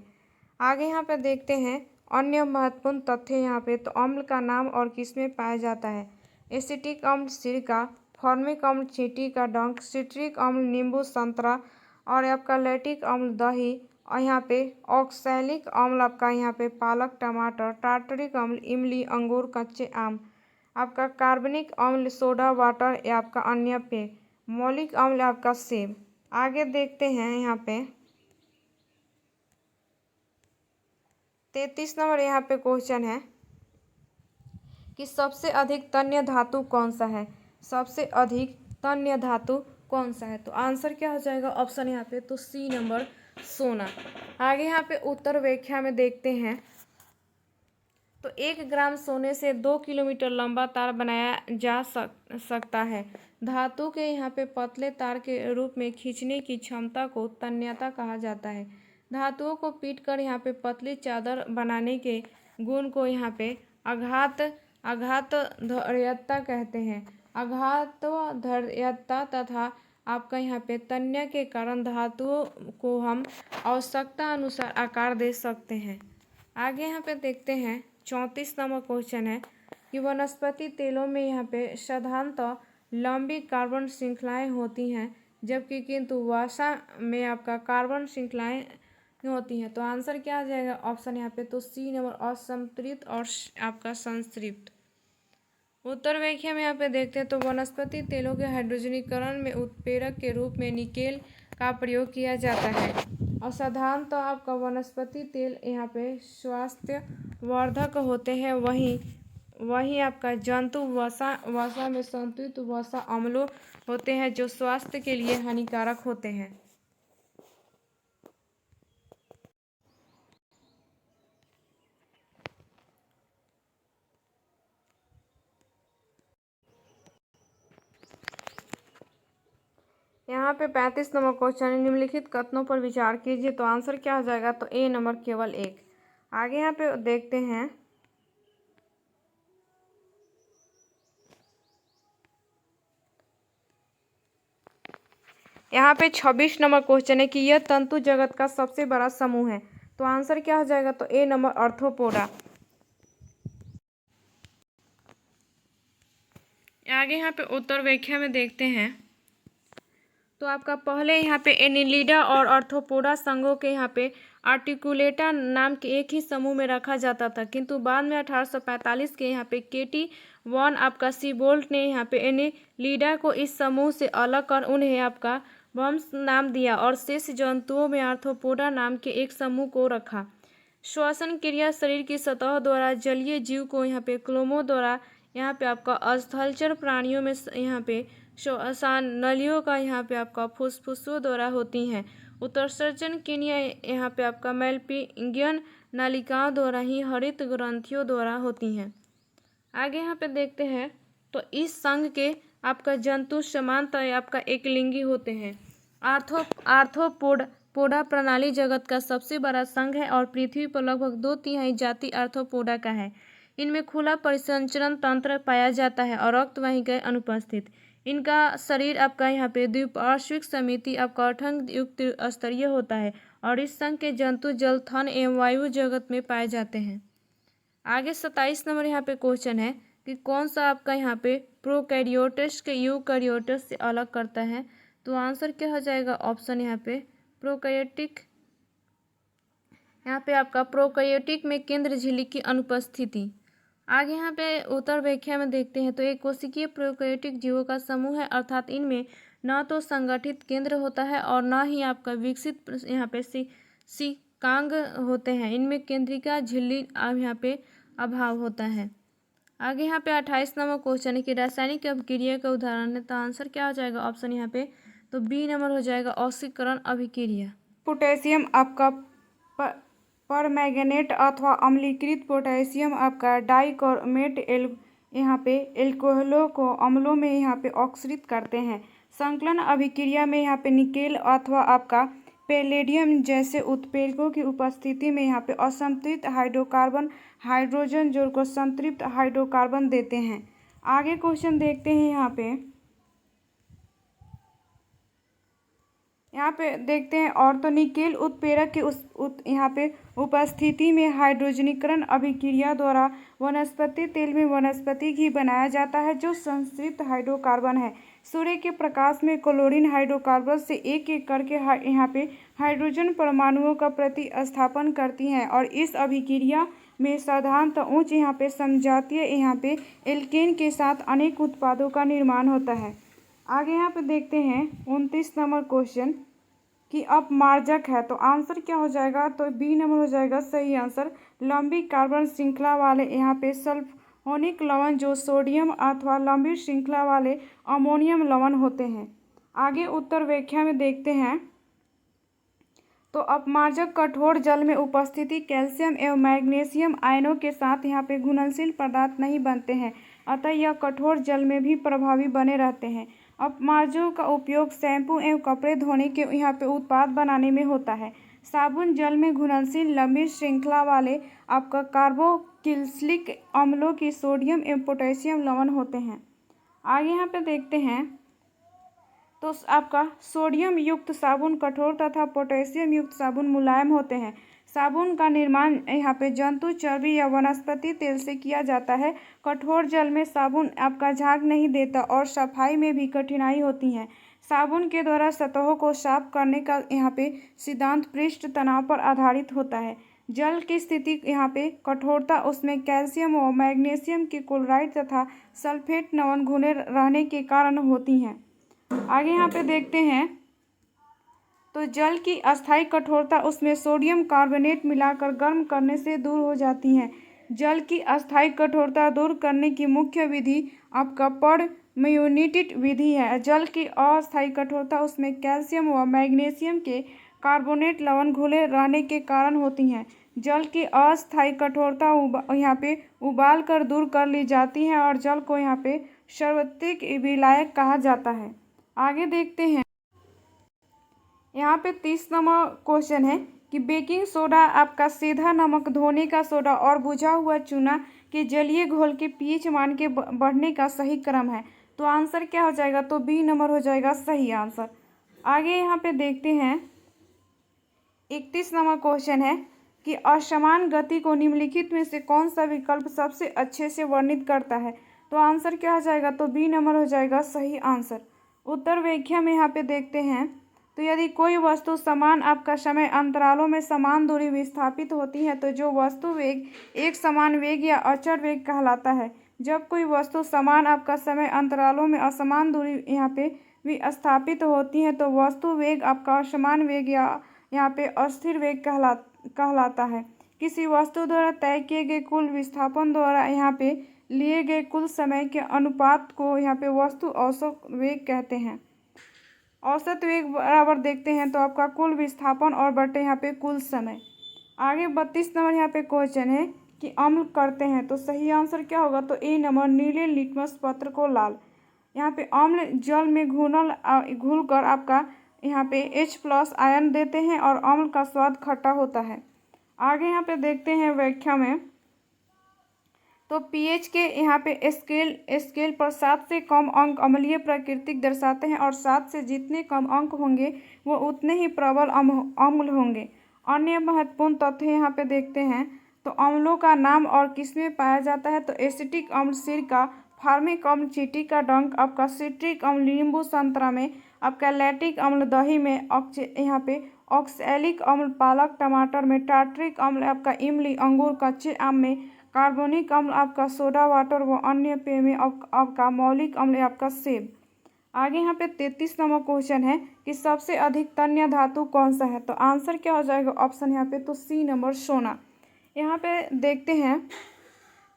आगे यहाँ पे देखते हैं अन्य महत्वपूर्ण तथ्य यहाँ पे, तो अम्ल का नाम और किसमें पाया जाता है? एसिटिक अम्ल सिरका, फॉर्मिक अम्ल चींटी का डंक, सिट्रिक अम्ल नींबू संतरा और आपका लैक्टिक अम्ल दही, और यहाँ पे ऑक्सैलिक अम्ल आपका यहाँ पे पालक टमाटर, टार्टरिक अम्ल इमली अंगूर कच्चे आम, आपका कार्बनिक अम्ल सोडा वाटर या आपका अन्य पेय, मौलिक अम्ल आपका सेब। आगे देखते हैं यहाँ पे 33 नंबर यहाँ पे क्वेश्चन है कि सबसे अधिक तन्य धातु कौन सा है? सबसे अधिक तन्य धातु कौन सा है? तो आंसर क्या हो जाएगा? ऑप्शन यहाँ पे तो सी नंबर, सोना। आगे यहाँ पे उत्तर व्याख्या में देखते हैं तो 1 ग्राम सोने से 2 किलोमीटर लंबा तार बनाया जा सकता है। धातु के यहाँ पे पतले तार के रूप में खींचने की क्षमता को तन्यता कहा जाता है। धातुओं को पीटकर यहाँ पे पतली चादर बनाने के गुण को यहाँ पे आघातधर्यता कहते हैं। आघातधर्यता तथा आपका यहाँ पे तन्य के कारण धातुओं को हम आवश्यकता अनुसार आकार दे सकते हैं। आगे यहाँ पे देखते हैं 34 नंबर क्वेश्चन है कि वनस्पति तेलों में यहाँ पे साधारणतः लंबी कार्बन श्रृंखलाएं होती हैं, जबकि किंतु वसा में आपका कार्बन श्रृंखलाएं होती हैं। तो आंसर क्या आ जाएगा? ऑप्शन यहाँ पे तो सी नंबर, असंतृप्त और आपका संतृप्त। उत्तर व्याख्या में यहाँ पे देखते हैं तो वनस्पति तेलों के हाइड्रोजनीकरण में उत्प्रेरक के रूप में निकेल का प्रयोग किया जाता है और साधारणतः तो आपका वनस्पति तेल यहाँ पे स्वास्थ्यवर्धक होते हैं। वहीं आपका जंतु वसा में संतुलित वसा अम्लों होते हैं जो स्वास्थ्य के लिए हानिकारक होते हैं। यहाँ पे 35 नंबर क्वेश्चन है, निम्नलिखित कथनों पर विचार कीजिए। तो आंसर क्या हो जाएगा? तो ए नंबर, केवल एक। आगे यहाँ पे देखते हैं यहाँ पे 26 नंबर क्वेश्चन है कि यह तंतु जगत का सबसे बड़ा समूह है। तो आंसर क्या हो जाएगा? तो ए नंबर, आर्थ्रोपोडा। आगे यहाँ पे उत्तर व्याख्या में देखते हैं तो आपका पहले यहाँ पे एनिलिडा और आर्थ्रोपोडा संघों के यहाँ पे आर्टिकुलेटा नाम के एक ही समूह में रखा जाता था, किंतु बाद में 1845 के यहाँ पे केटी वॉन आपका सीबोल्ट ने यहाँ पे एनिलिडा को इस समूह से अलग कर उन्हें आपका वंश नाम दिया और शेष जंतुओं में आर्थ्रोपोडा नाम के एक समूह को रखा। श्वसन क्रिया शरीर की सतह द्वारा जलीय जीव को यहाँ पे क्लोमो द्वारा, यहाँ पे आपका स्थलचर प्राणियों में यहाँ पे श्वसन नलियों का यहाँ पे आपका फुस्फुसों द्वारा होती हैं। उत्सर्जन क्रिया यहाँ पे आपका मेलपिगियन नलिकाओं द्वारा ही हरित ग्रंथियों द्वारा होती हैं। आगे यहाँ पे देखते हैं तो इस संघ के आपका जंतु समानतः आपका एक लिंगी होते हैं। आर्थ्रोपोड आर्थ्रोपोडा प्रणाली जगत का सबसे बड़ा संघ है और पृथ्वी पर लगभग 2/3 जाति आर्थ्रोपोडा का है। इनमें खुला परिसंचरण तंत्र पाया जाता है और रक्तवाहिकाएं अनुपस्थित। इनका शरीर आपका यहाँ पे द्विपार्श्विक समिति आपका गठन युक्त स्तरीय होता है और इस संघ के जंतु जल, थन एवं वायु जगत में पाए जाते हैं। आगे 27 नंबर यहाँ पे क्वेश्चन है कि कौन सा आपका यहाँ पे प्रोकैरियोट्स के यूकैरियोट्स से अलग करता है। तो आंसर क्या हो जाएगा, ऑप्शन यहाँ पे प्रोकैरियोटिक। यहाँ पे आपका प्रोकैरियोटिक में केंद्र झिल्ली की अनुपस्थिति। आगे यहाँ पे उत्तर व्याख्या में देखते हैं तो एक कोशिकीय प्रोकैरियोटिक जीवों का समूह है, अर्थात इनमें न तो संगठित केंद्र होता है और न ही आपका विकसित यहाँ पे सिकांग होते हैं। इनमें केंद्रिका झिल्ली यहाँ पे अभाव होता है। आगे यहाँ पे 28 नंबर क्वेश्चन है कि रासायनिक अभिक्रिया का उदाहरण है। तो आंसर क्या हो जाएगा, ऑप्शन यहाँ पे तो बी नंबर हो जाएगा, ऑक्सीकरण अभिक्रिया। पोटेशियम आपका परमैंगनेट अथवा अम्लीकृत पोटेशियम आपका डाइक्रोमेट यहाँ पे एल्कोहलों को अम्लों में यहाँ पे ऑक्सीकृत करते हैं। संकलन अभिक्रिया में यहाँ पे निकेल अथवा आपका पैलेडियम जैसे उत्प्रेरकों की उपस्थिति में यहाँ पे असंतृप्त हाइड्रोकार्बन हाइड्रोजन जोड़ को संतृप्त हाइड्रोकार्बन देते हैं। आगे क्वेश्चन देखते हैं। यहाँ पे देखते हैं ऑर्थोनिकेल उत्प्रेरक के यहाँ पे उपस्थिति में हाइड्रोजनीकरण अभिक्रिया द्वारा वनस्पति तेल में वनस्पति घी बनाया जाता है जो संतृप्त हाइड्रोकार्बन है। सूर्य के प्रकाश में क्लोरीन हाइड्रोकार्बन से एक एक करके यहाँ पे हाइड्रोजन परमाणुओं का प्रतिस्थापन करती हैं और इस अभिक्रिया में साधारणतः उच्च यहाँ पे समजातीय यहाँ पे एल्केन के साथ अनेक उत्पादों का निर्माण होता है। आगे यहाँ पे देखते हैं 29 नंबर क्वेश्चन कि अपमार्जक है। तो आंसर क्या हो जाएगा, तो बी नंबर हो जाएगा सही आंसर। लंबी कार्बन श्रृंखला वाले यहाँ पे सल्फोनिक लवण जो सोडियम अथवा लंबी श्रृंखला वाले अमोनियम लवण होते हैं। आगे उत्तर व्याख्या में देखते हैं तो अपमार्जक कठोर जल में उपस्थिति कैल्शियम एवं मैग्नीशियम आयनों के साथ यहाँ पे घुलनशील पदार्थ नहीं बनते हैं, अतः यह कठोर जल में भी प्रभावी बने रहते हैं। अपमार्जकों का उपयोग शैम्पू एवं कपड़े धोने के यहाँ पे उत्पाद बनाने में होता है। साबुन जल में घुलनशील लंबी श्रृंखला वाले आपका कार्बोक्सिलिक अम्लों की सोडियम एवं पोटेशियम लवण होते हैं। आगे यहाँ पे देखते हैं तो आपका सोडियम युक्त साबुन कठोर तथा पोटेशियम युक्त साबुन मुलायम होते हैं। साबुन का निर्माण यहाँ पे जंतु चर्बी या वनस्पति तेल से किया जाता है। कठोर जल में साबुन आपका झाग नहीं देता और सफाई में भी कठिनाई होती है। साबुन के द्वारा सतहों को साफ करने का यहाँ पे सिद्धांत पृष्ठ तनाव पर आधारित होता है। जल की स्थिति यहाँ पे कठोरता उसमें कैल्शियम और मैग्नीशियम के क्लोराइड तथा सल्फेट लवण घुले रहने के कारण होती हैं। आगे यहाँ पे देखते हैं तो जल की अस्थायी कठोरता उसमें सोडियम कार्बोनेट मिलाकर गर्म करने से दूर हो जाती है। जल की अस्थायी कठोरता दूर करने की मुख्य विधि आपका परम्यूटेट विधि है। जल की अस्थायी कठोरता उसमें कैल्शियम व मैग्नीशियम के कार्बोनेट लवण घुले रहने के कारण होती हैं। जल की अस्थायी कठोरता यहाँ पे उबाल कर दूर कर ली जाती है और जल को यहाँ पे सर्वाधिक विलायक कहा जाता है। आगे देखते हैं यहाँ पे 30 नंबर क्वेश्चन है कि बेकिंग सोडा आपका सीधा नमक, धोने का सोडा और बुझा हुआ चूना के जलीय घोल के पीएच मान के बढ़ने का सही क्रम है। तो आंसर क्या हो जाएगा, तो बी नंबर हो जाएगा सही आंसर। आगे यहाँ पे देखते हैं 31 नंबर क्वेश्चन है कि असमान गति को निम्नलिखित में से कौन सा विकल्प सबसे अच्छे से वर्णित करता है। तो आंसर क्या हो जाएगा, तो बी नंबर हो जाएगा सही आंसर। उत्तर व्याख्या में यहाँ पे देखते हैं तो यदि कोई वस्तु समान आपका समय अंतरालों में समान दूरी विस्थापित होती है तो जो वस्तु वेग एक समान वेग या अचर वेग कहलाता है। जब कोई वस्तु समान आपका समय अंतरालों में असमान दूरी यहाँ पे विस्थापित होती है तो वस्तु वेग आपका असमान वेग या यहाँ पे अस्थिर वेग कहलाता है। किसी वस्तु द्वारा तय किए गए कुल विस्थापन द्वारा यहाँ पे लिए गए कुल समय के अनुपात को यहाँ पे वस्तु औसत वेग कहते हैं। औसत वेग बराबर देखते हैं तो आपका कुल विस्थापन और बटे यहाँ पे कुल समय। आगे 32 नंबर यहाँ पे क्वेश्चन है कि अम्ल करते हैं। तो सही आंसर क्या होगा, तो ए नंबर नीले लिटमस पत्र को लाल। यहाँ पे अम्ल जल में घुलकर आपका यहाँ पे H+ आयन देते हैं और अम्ल का स्वाद खट्टा होता है। आगे यहाँ पे देखते हैं व्याख्या में, तो pH के यहाँ पे स्केल पर 7 से कम अंक अम्लीय प्रकृति दर्शाते हैं और 7 से जितने कम अंक होंगे वो उतने ही प्रबल अम्ल होंगे। अन्य महत्वपूर्ण तथ्य यहाँ पे देखते हैं, तो अम्लों का नाम और किसमें पाया जाता है, तो एसिटिक अम्ल सिरका, फार्मिक अम्ल चींटी का डंक, आपका सिट्रिक अम्ल नींबू संतरा में, आपका लैक्टिक अम्ल दही में, यहाँ पे ऑक्सैलिक अम्ल पालक टमाटर में, टार्ट्रिक अम्ल आपका इमली अंगूर कच्चे आम में, कार्बोनिक अम्ल आपका सोडा वाटर व अन्य पेय में, आपका मौलिक अम्ल आपका सेब। आगे यहाँ पे 33 नंबर क्वेश्चन है कि सबसे अधिक तन्य धातु कौन सा है, तो आंसर क्या हो जाएगा ऑप्शन यहाँ पे, तो सी नंबर सोना। यहाँ पे देखते हैं,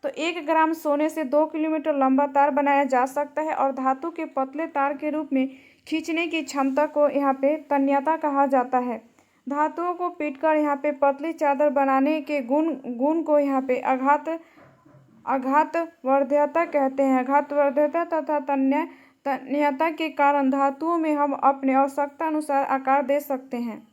तो 1 ग्राम सोने से 2 किलोमीटर लंबा तार बनाया जा सकता है और धातु के पतले तार के रूप में खींचने की क्षमता को यहाँ पे तन्यता कहा जाता है। धातुओं को पीटकर यहाँ पे पतली चादर बनाने के गुण को यहाँ पे आघातवर्ध्यता कहते हैं। आघातवर्ध्यता तथा तन्यता के कारण धातुओं में हम अपने आवश्यकता अनुसार आकार दे सकते हैं।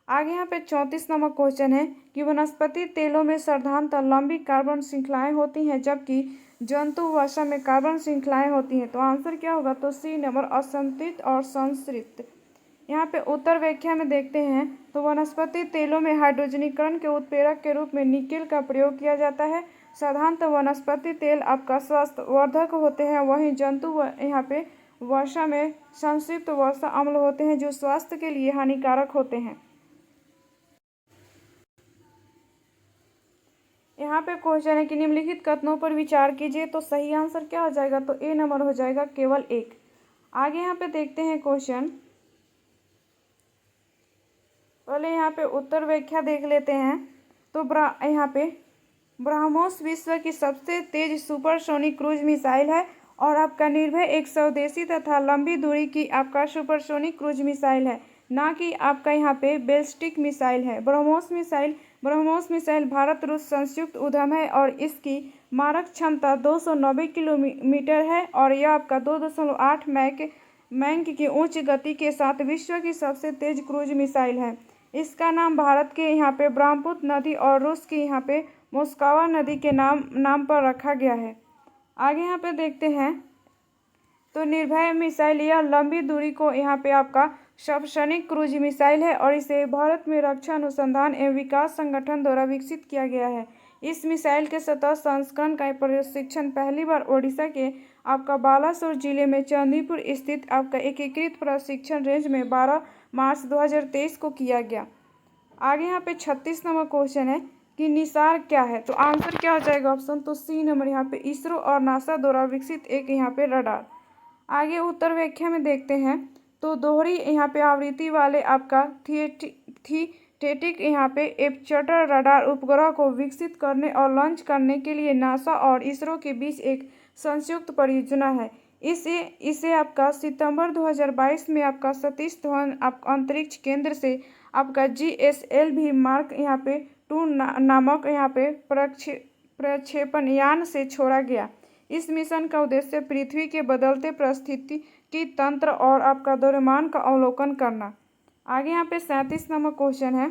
आगे यहाँ पे 34 नंबर क्वेश्चन है कि वनस्पति तेलों में साधारणतः लंबी कार्बन श्रृंखलाएं होती हैं जबकि जंतु वसा में कार्बन श्रृंखलाएं होती हैं, तो आंसर क्या होगा, तो सी नंबर असंतृप्त और संतृप्त। यहाँ पे उत्तर व्याख्या में देखते हैं, तो वनस्पति तेलों में हाइड्रोजनीकरण के उत्प्रेरक के रूप में निकेल का प्रयोग किया जाता है। साधारणतः वनस्पति तेल आपका स्वास्थ्यवर्धक होते हैं, वहीं जंतु यहाँ पे वसा में संतृप्त वसा अम्ल होते हैं जो स्वास्थ्य के लिए हानिकारक होते हैं। यहाँ पे क्वेश्चन है कि निम्नलिखित कथनों पर विचार कीजिए, तो सही आंसर क्या हो जाएगा, तो ए नंबर हो जाएगा केवल 1। आगे यहाँ पे देखते हैं क्वेश्चन, पहले यहाँ पे उत्तर व्याख्या देख लेते हैं। तो यहाँ पे ब्रह्मोस विश्व की सबसे तेज सुपरसोनिक क्रूज मिसाइल है और आपका निर्भय एक स्वदेशी तथा लंबी दूरी की आपका सुपरसोनिक क्रूज मिसाइल है, ना कि आपका यहाँ पे बैलिस्टिक मिसाइल है। ब्रह्मोस मिसाइल भारत रूस संयुक्त उद्यम है और इसकी मारक क्षमता 290 किलोमीटर है और यह आपका 2.8 मैक की उच्च गति के साथ विश्व की सबसे तेज क्रूज मिसाइल है। इसका नाम भारत के यहाँ पे ब्रह्मपुत्र नदी और रूस की यहाँ पे मोस्कवा नदी के नाम पर रखा गया है। आगे यहाँ पे देखते हैं, तो निर्भय मिसाइल यह लंबी दूरी को यहाँ पे आपका सबसोनिक क्रूज मिसाइल है और इसे भारत में रक्षा अनुसंधान एवं विकास संगठन द्वारा विकसित किया गया है। इस मिसाइल के सतह संस्करण का प्रशिक्षण पहली बार ओडिशा के आपका बालासोर जिले में चांदीपुर स्थित आपका एकीकृत प्रशिक्षण रेंज में 12 मार्च 2023 को किया गया। आगे यहाँ पे 36 नंबर क्वेश्चन है कि निसार क्या है, तो आंसर क्या हो जाएगा ऑप्शन, तो सी नंबर यहाँ पे इसरो और नासा द्वारा विकसित एक यहाँ पे रडार। आगे उत्तर व्याख्या में देखते हैं, तो दोहरी यहाँ पे आवृत्ति वाले आपका थिएटिक यहाँ पे एपर्चर रडार उपग्रह को विकसित करने और लॉन्च करने के लिए नासा और इसरो के बीच एक संयुक्त परियोजना है। इसे आपका सितंबर 2022 में आपका सतीश धवन अंतरिक्ष केंद्र से आपका GSLV मार्क यहाँ पे 2 नामक यहाँ पे प्रक्षेपण यान से छोड़ा गया। इस मिशन का उद्देश्य पृथ्वी के बदलते परिस्थिति की तंत्र और आपका द्रव्यमान का अवलोकन करना। आगे यहाँ पे 37 नंबर क्वेश्चन है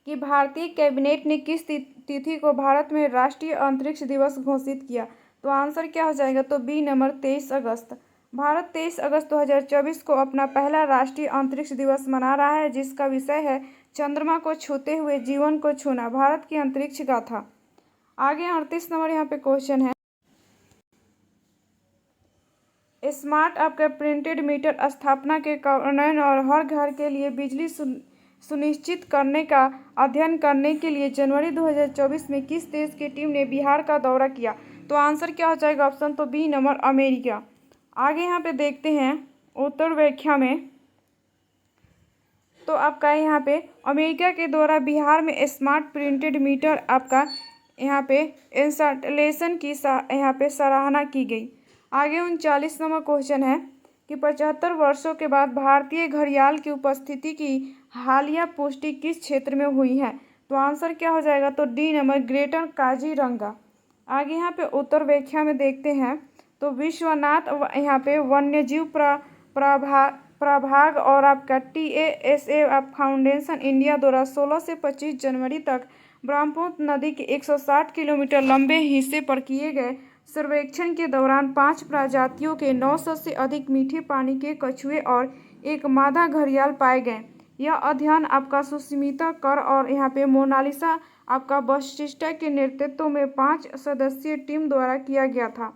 कि भारतीय कैबिनेट ने किस तिथि को भारत में राष्ट्रीय अंतरिक्ष दिवस घोषित किया, तो आंसर क्या हो जाएगा, तो बी नंबर 23 अगस्त। भारत 23 अगस्त 2024 को अपना पहला राष्ट्रीय अंतरिक्ष दिवस मना रहा है जिसका विषय है चंद्रमा को छूते हुए जीवन को छूना, भारत की अंतरिक्ष गाथा। आगे 38 नंबर यहाँ पे क्वेश्चन है, स्मार्ट आपका प्रिंटेड मीटर स्थापना के कार्यान्वयन और हर घर के लिए बिजली सुनिश्चित करने का अध्ययन करने के लिए जनवरी 2024 में किस देश की टीम ने बिहार का दौरा किया, तो आंसर क्या हो जाएगा ऑप्शन, तो बी नंबर अमेरिका। आगे यहाँ पे देखते हैं उत्तर व्याख्या में, तो आपका यहाँ पे अमेरिका के द्वारा बिहार में स्मार्ट प्रिंटेड मीटर आपका यहाँ पे इंस्टॉलेशन की यहाँ पे सराहना की गई। आगे 39 नंबर क्वेश्चन है कि 75 वर्षों के बाद भारतीय घड़ियाल की उपस्थिति की हालिया पुष्टि किस क्षेत्र में हुई है, तो आंसर क्या हो जाएगा, तो डी नंबर ग्रेटर काजीरंगा। आगे यहाँ पे उत्तर व्याख्या में देखते हैं, तो विश्वनाथ यहाँ पे वन्यजीव प्रभाग और आपका TASA फाउंडेशन इंडिया द्वारा 16 से 25 जनवरी तक ब्रह्मपुत्र नदी के 160 किलोमीटर लंबे हिस्से पर किए गए सर्वेक्षण के दौरान 5 प्रजातियों के 900 से अधिक मीठे पानी के कछुए और एक मादा घड़ियाल पाए गए। यह अध्ययन आपका सुष्मिता कर और यहाँ पे मोनालिसा आपका वशिष्ठा के नेतृत्व में 5 सदस्यीय टीम द्वारा किया गया था।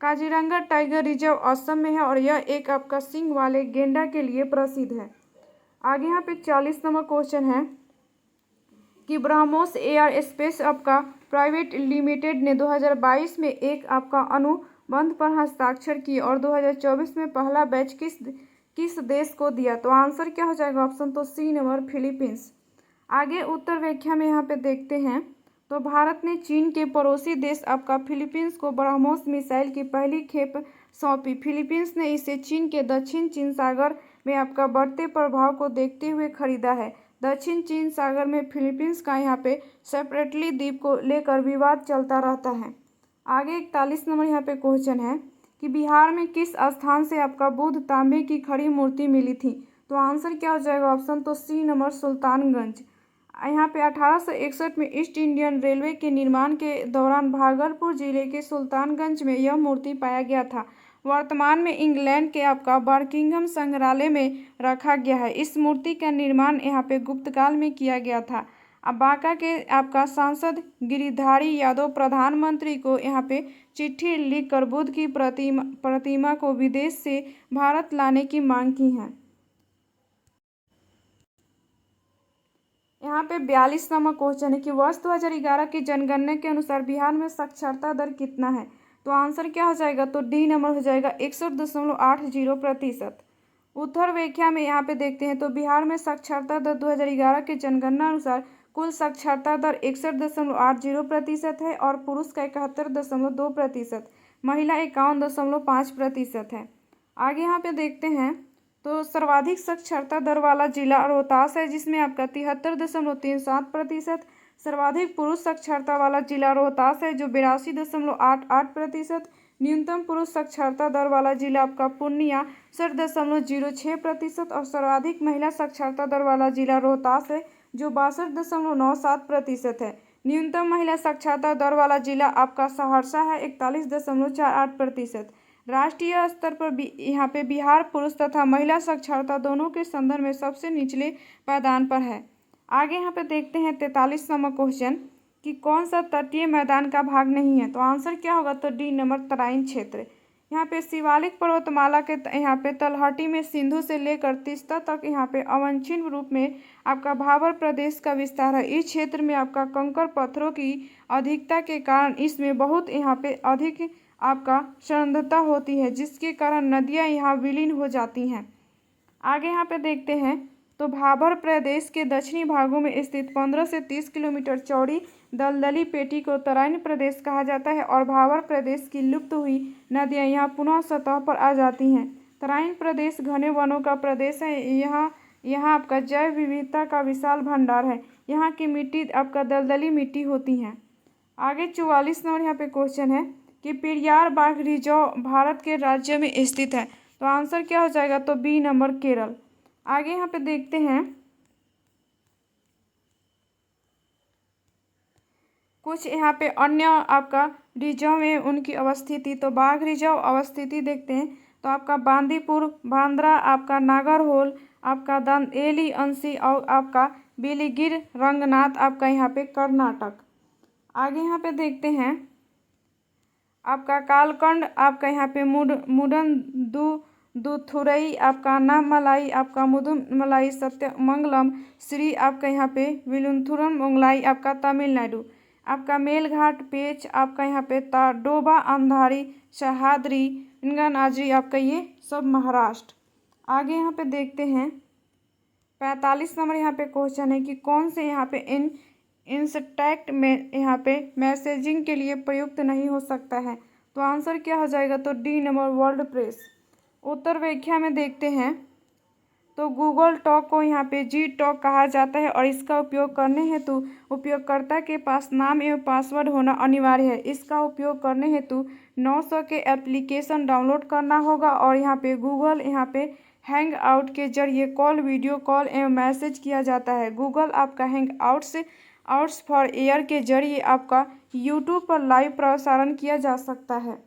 काजीरंगा टाइगर रिजर्व असम में है और यह एक आपका सींग वाले गेंडा के लिए प्रसिद्ध है। आगे यहाँ पे 40 नंबर क्वेश्चन है कि ब्रह्मोस एयर स्पेस आपका प्राइवेट लिमिटेड ने 2022 में एक आपका अनुबंध पर हस्ताक्षर किए और 2024 में पहला बैच किस देश को दिया। तो आंसर क्या हो जाएगा ऑप्शन तो सी नंबर फिलीपींस। आगे उत्तर व्याख्या में यहाँ पे देखते हैं तो भारत ने चीन के पड़ोसी देश आपका फिलीपींस को ब्रह्मोस मिसाइल की पहली खेप सौंपी। फिलीपींस ने इसे चीन के दक्षिण चीन सागर में आपका बढ़ते प्रभाव को देखते हुए खरीदा है। दक्षिण चीन सागर में फिलीपींस का यहाँ पे सेपरेटली द्वीप को लेकर विवाद चलता रहता है। आगे 41 नंबर यहाँ पे क्वेश्चन है कि बिहार में किस स्थान से आपका बुद्ध तांबे की खड़ी मूर्ति मिली थी। तो आंसर क्या हो जाएगा ऑप्शन तो सी नंबर सुल्तानगंज। यहाँ पे 1861 में ईस्ट इंडियन रेलवे के निर्माण के दौरान भागलपुर जिले के सुल्तानगंज में यह मूर्ति पाया गया था। वर्तमान में इंग्लैंड के आपका बर्किंघम संग्रहालय में रखा गया है। इस मूर्ति का निर्माण यहाँ पे गुप्तकाल में किया गया था। अब बांका के आपका सांसद गिरिधारी यादव प्रधानमंत्री को यहाँ पे चिट्ठी लिखकर बुद्ध की प्रतिमा को विदेश से भारत लाने की मांग की है। यहाँ पे 42 नंबर क्वेश्चन है कि वर्ष 2011 की जनगणना के अनुसार बिहार में साक्षरता दर कितना है। तो आंसर क्या हो जाएगा तो डी नंबर हो जाएगा 61.80%। उत्तर व्याख्या में यहाँ पे देखते हैं तो बिहार में साक्षरता दर 2011 के जनगणना अनुसार कुल साक्षरता दर 61.80% है और पुरुष का 71.2%, महिला 51.5% है। आगे यहाँ पे देखते हैं तो सर्वाधिक साक्षरता दर वाला जिला रोहतास है जिसमें आपका 73.37%। सर्वाधिक पुरुष साक्षरता वाला जिला रोहतास है जो 82.88%। न्यूनतम पुरुष साक्षरता दर वाला जिला आपका पूर्णिया 60.06% और सर्वाधिक महिला साक्षरता दर वाला जिला रोहतास है जो 62.97% है। न्यूनतम महिला साक्षरता दर वाला जिला आपका सहरसा है 41.48%। राष्ट्रीय स्तर पर यहाँ पे बिहार पुरुष तथा महिला साक्षरता दोनों के संदर्भ में सबसे निचले पायदान पर है। आगे यहाँ पे देखते हैं 43 नंबर क्वेश्चन कि कौन सा तटीय मैदान का भाग नहीं है। तो आंसर क्या होगा तो डी नंबर तराइन क्षेत्र। यहाँ पे शिवालिक पर्वतमाला के यहाँ पे तलहटी में सिंधु से लेकर तीस्ता तक यहाँ पे अवांछित रूप में आपका भाबर प्रदेश का विस्तार है। इस क्षेत्र में आपका कंकड़ पत्थरों की अधिकता के कारण इसमें बहुत यहाँ पे अधिक आपका सांद्रता होती है जिसके कारण नदियाँ यहाँ विलीन हो जाती हैं। आगे यहाँ पे देखते हैं तो भाबर प्रदेश के दक्षिणी भागों में स्थित 15 से 30 किलोमीटर चौड़ी दलदली पेटी को तराइन प्रदेश कहा जाता है और भाबर प्रदेश की लुप्त हुई नदियाँ यहाँ पुनः सतह पर आ जाती हैं। तराइन प्रदेश घने वनों का प्रदेश है। यहाँ आपका जैव विविधता का विशाल भंडार है। यहाँ की मिट्टी आपका दलदली मिट्टी होती हैं। आगे 44 नंबर यहाँ पे क्वेश्चन है कि पेरियार बाघ रिजर्व भारत के राज्य में स्थित है। तो आंसर क्या हो जाएगा तो बी नंबर केरल। आगे यहाँ पे देखते हैं कुछ यहाँ पे अन्य आपका रिजर्व में उनकी अवस्थिति। तो बाघ रिजर्व अवस्थिति देखते हैं तो आपका बांदीपुर, बांद्रा, आपका नागरहोल, आपका दंदेली, अंशी और आपका बिलीगिरी रंगनाथ आपका यहाँ पे कर्नाटक। आगे यहाँ पे देखते हैं आपका कालकंड, आपका यहाँ पे दुथुरई, आपका नामलाई, आपका मुदुमलाई, सत्यमंगलम, श्री आपका यहाँ पे विलुथुरम मंगलाई आपका तमिलनाडु, आपका मेलघाट, पेच आपका यहाँ पे ताडोबा, अंधारी, सहाद्री, इंगनाद्री आपका ये सब महाराष्ट्र। आगे यहाँ पे देखते हैं 45 नंबर यहाँ पे क्वेश्चन है कि कौन से यहाँ पे इंस्टैक्ट में यहाँ पे मैसेजिंग के लिए प्रयुक्त नहीं हो सकता है। तो आंसर क्या हो जाएगा तो डी नंबर वर्ल्ड प्रेस। उत्तर व्याख्या में देखते हैं तो गूगल टॉक को यहाँ पे जी टॉक कहा जाता है और इसका उपयोग करने हेतु उपयोगकर्ता के पास नाम एवं पासवर्ड होना अनिवार्य है। इसका उपयोग करने हेतु 900 के एप्लीकेशन डाउनलोड करना होगा और यहाँ पे गूगल यहाँ पे हैंग आउट के जरिए कॉल, वीडियो कॉल एवं मैसेज किया जाता है। गूगल आपका हैंग आउट्स फॉर एयर के जरिए आपका यूट्यूब पर लाइव प्रसारण किया जा सकता है।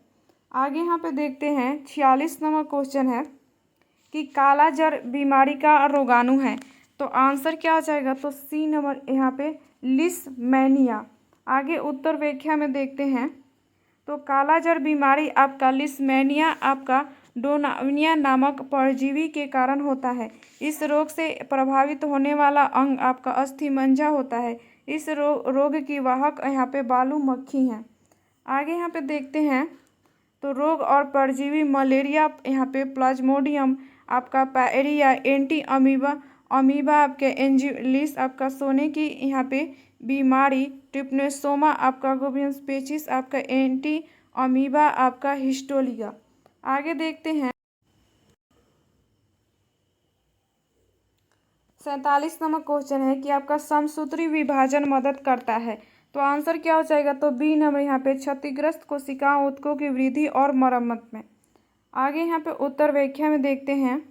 आगे यहाँ पे देखते हैं 46 नंबर क्वेश्चन है कि कालाजार बीमारी का रोगाणु है। तो आंसर क्या हो जाएगा? तो सी नंबर यहाँ पे लिस्मेनिया। आगे उत्तर व्याख्या में देखते हैं तो कालाजार बीमारी आपका लिस्मेनिया आपका डोनाविनिया नामक परजीवी के कारण होता है। इस रोग से प्रभावित होने वाला अंग आपका अस्थिमज्जा होता है। इस रोग की वाहक यहाँ पे बालू मक्खी हैं। आगे यहाँ पे देखते हैं तो रोग और परजीवी मलेरिया यहाँ पे प्लाज्मोडियम आपका पायरिया एंटी अमीबा आपके एंजिलिस आपका सोने की यहाँ पे बीमारी ट्रिप्नोसोमा आपका गोबियस पेचिस आपका एंटी अमीबा आपका हिस्टोलिया। आगे देखते हैं 47 नंबर क्वेश्चन है कि आपका समसूत्री विभाजन मदद करता है। तो आंसर क्या हो जाएगा? तो बी नंबर यहाँ पे क्षतिग्रस्त कोशिकाओं ऊतकों की वृद्धि और मरम्मत में। आगे यहाँ पे उत्तर व्याख्या में देखते हैं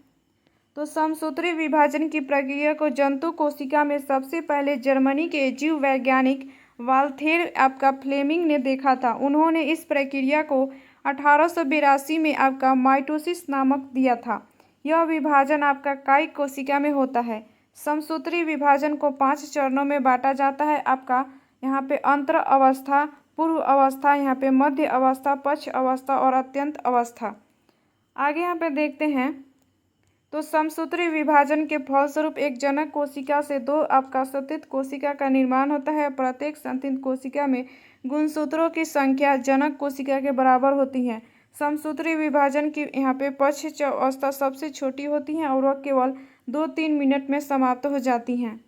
तो समसूत्री विभाजन की प्रक्रिया को जंतु कोशिका में सबसे पहले जर्मनी के जीव वैज्ञानिक वाल्थेर आपका फ्लेमिंग ने देखा था। उन्होंने इस प्रक्रिया को 1882 में आपका माइटोसिस नामक दिया था। यह विभाजन आपका कायिक कोशिका में होता है। समसूत्री विभाजन को 5 चरणों में बांटा जाता है। आपका यहाँ पे अंतर अवस्था, पूर्व अवस्था, यहाँ पे मध्य अवस्था, पक्ष अवस्था और अत्यंत अवस्था। आगे यहाँ पे देखते हैं तो समसूत्री विभाजन के फलस्वरूप एक जनक कोशिका से 2 आपका संतति कोशिका का निर्माण होता है। प्रत्येक संतति कोशिका में गुणसूत्रों की संख्या जनक कोशिका के बराबर होती है। समसूत्री विभाजन की यहाँ पे पक्ष अवस्था सबसे छोटी होती है और वह केवल 2-3 मिनट में समाप्त हो जाती हैं।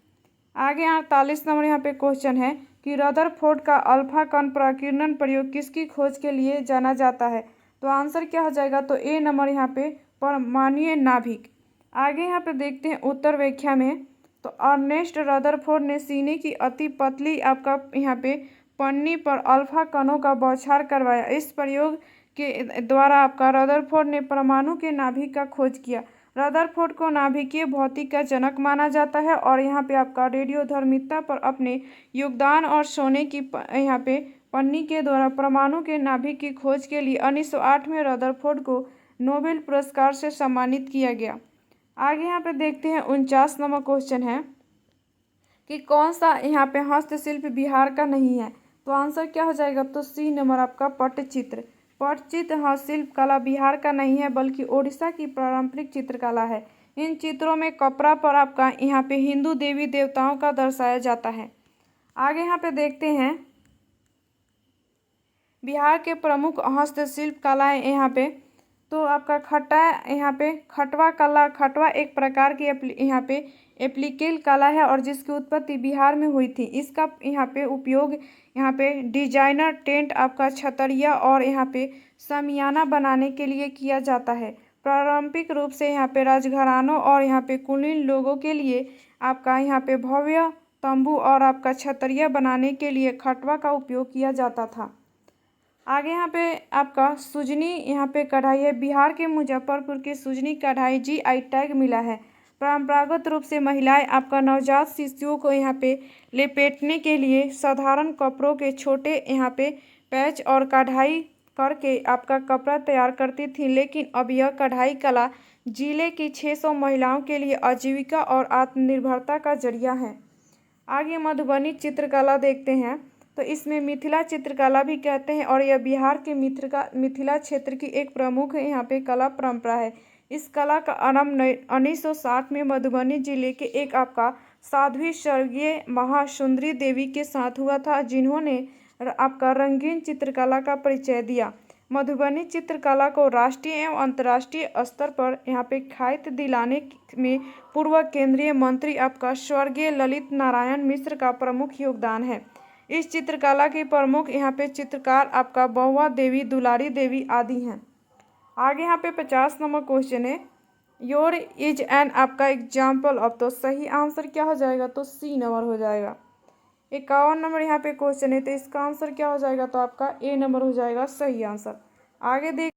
आगे 48 नंबर यहाँ पे क्वेश्चन है कि रदरफोर्ड का अल्फा कण प्रकीर्णन प्रयोग किसकी खोज के लिए जाना जाता है? तो आंसर क्या हो जाएगा? तो ए नंबर यहाँ पे परमाणुीय नाभिक। आगे यहाँ पे देखते हैं उत्तर व्याख्या में तो अर्नेस्ट रदरफोर्ड ने सीने की अति पतली आपका यहाँ पे पन्नी पर अल्फा कणों का बौछार करवाया। इस प्रयोग के द्वारा आपका रदरफोर्ड ने परमाणु के नाभिक का खोज किया। रदरफोर्ड को नाभिकीय भौतिकी का जनक माना जाता है और यहाँ पे आपका रेडियोधर्मिता पर अपने योगदान और सोने की यहाँ पे पन्नी के द्वारा परमाणु के नाभिक की खोज के लिए 1908 में रदरफोर्ड को नोबेल पुरस्कार से सम्मानित किया गया। आगे यहाँ पे देखते हैं 49 नंबर क्वेश्चन है कि कौन सा यहाँ पे हस्तशिल्प बिहार का नहीं है? तो आंसर क्या हो जाएगा? तो सी नंबर आपका पट्टचित्र। पट्टचित्र हस्तशिल्प कला बिहार का नहीं है बल्कि ओडिशा की पारंपरिक चित्रकला है। इन चित्रों में कपड़ा पर आपका यहाँ पे हिंदू देवी देवताओं का दर्शाया जाता है। आगे यहाँ पे देखते हैं बिहार के प्रमुख हस्तशिल्प कलाएँ यहाँ पे तो आपका खटवा कला। खटवा एक प्रकार की यहाँ पे एप्लीकेल कला है और जिसकी उत्पत्ति बिहार में हुई थी। इसका यहाँ पे उपयोग यहाँ पे डिजाइनर टेंट आपका छतरिया और यहाँ पे समियाना बनाने के लिए किया जाता है। पारंपरिक रूप से यहाँ पे राजघरानों और यहाँ पे कुलीन लोगों के लिए आपका यहाँ पे भव्य तंबू और आपका छतरिया बनाने के लिए खटवा का उपयोग किया जाता था। आगे यहाँ पे आपका सुजनी यहाँ पे कढ़ाई है। बिहार के मुजफ्फरपुर की सुजनी कढ़ाई GI टैग मिला है। परंपरागत रूप से महिलाएं आपका नवजात शिशुओं को यहाँ पे लपेटने के लिए साधारण कपड़ों के छोटे यहाँ पे पैच और कढ़ाई करके आपका कपड़ा तैयार करती थी, लेकिन अब यह कढ़ाई कला जिले की 600 महिलाओं के लिए आजीविका और आत्मनिर्भरता का जरिया है। आगे मधुबनी चित्रकला देखते हैं तो इसमें मिथिला चित्रकला भी कहते हैं और यह बिहार के मिथिला क्षेत्र की एक प्रमुख यहाँ पे कला परंपरा है। इस कला का आरंभ 1960 में मधुबनी जिले के एक आपका साध्वी स्वर्गीय महासुंदरी देवी के साथ हुआ था, जिन्होंने आपका रंगीन चित्रकला का परिचय दिया। मधुबनी चित्रकला को राष्ट्रीय एवं अंतर्राष्ट्रीय स्तर पर यहाँ पे ख्याति दिलाने में पूर्व केंद्रीय मंत्री आपका स्वर्गीय ललित नारायण मिश्र का प्रमुख योगदान है। इस चित्रकला के प्रमुख यहाँ पे चित्रकार आपका बहुआ देवी, दुलारी देवी आदि हैं। आगे यहाँ पे 50 नंबर क्वेश्चन है योर इज एन आपका एग्जाम्पल ऑफ। तो सही आंसर क्या हो जाएगा? तो सी नंबर हो जाएगा। 51 नंबर यहाँ पे क्वेश्चन है तो इसका आंसर क्या हो जाएगा? तो आपका ए नंबर हो जाएगा सही आंसर। आगे देख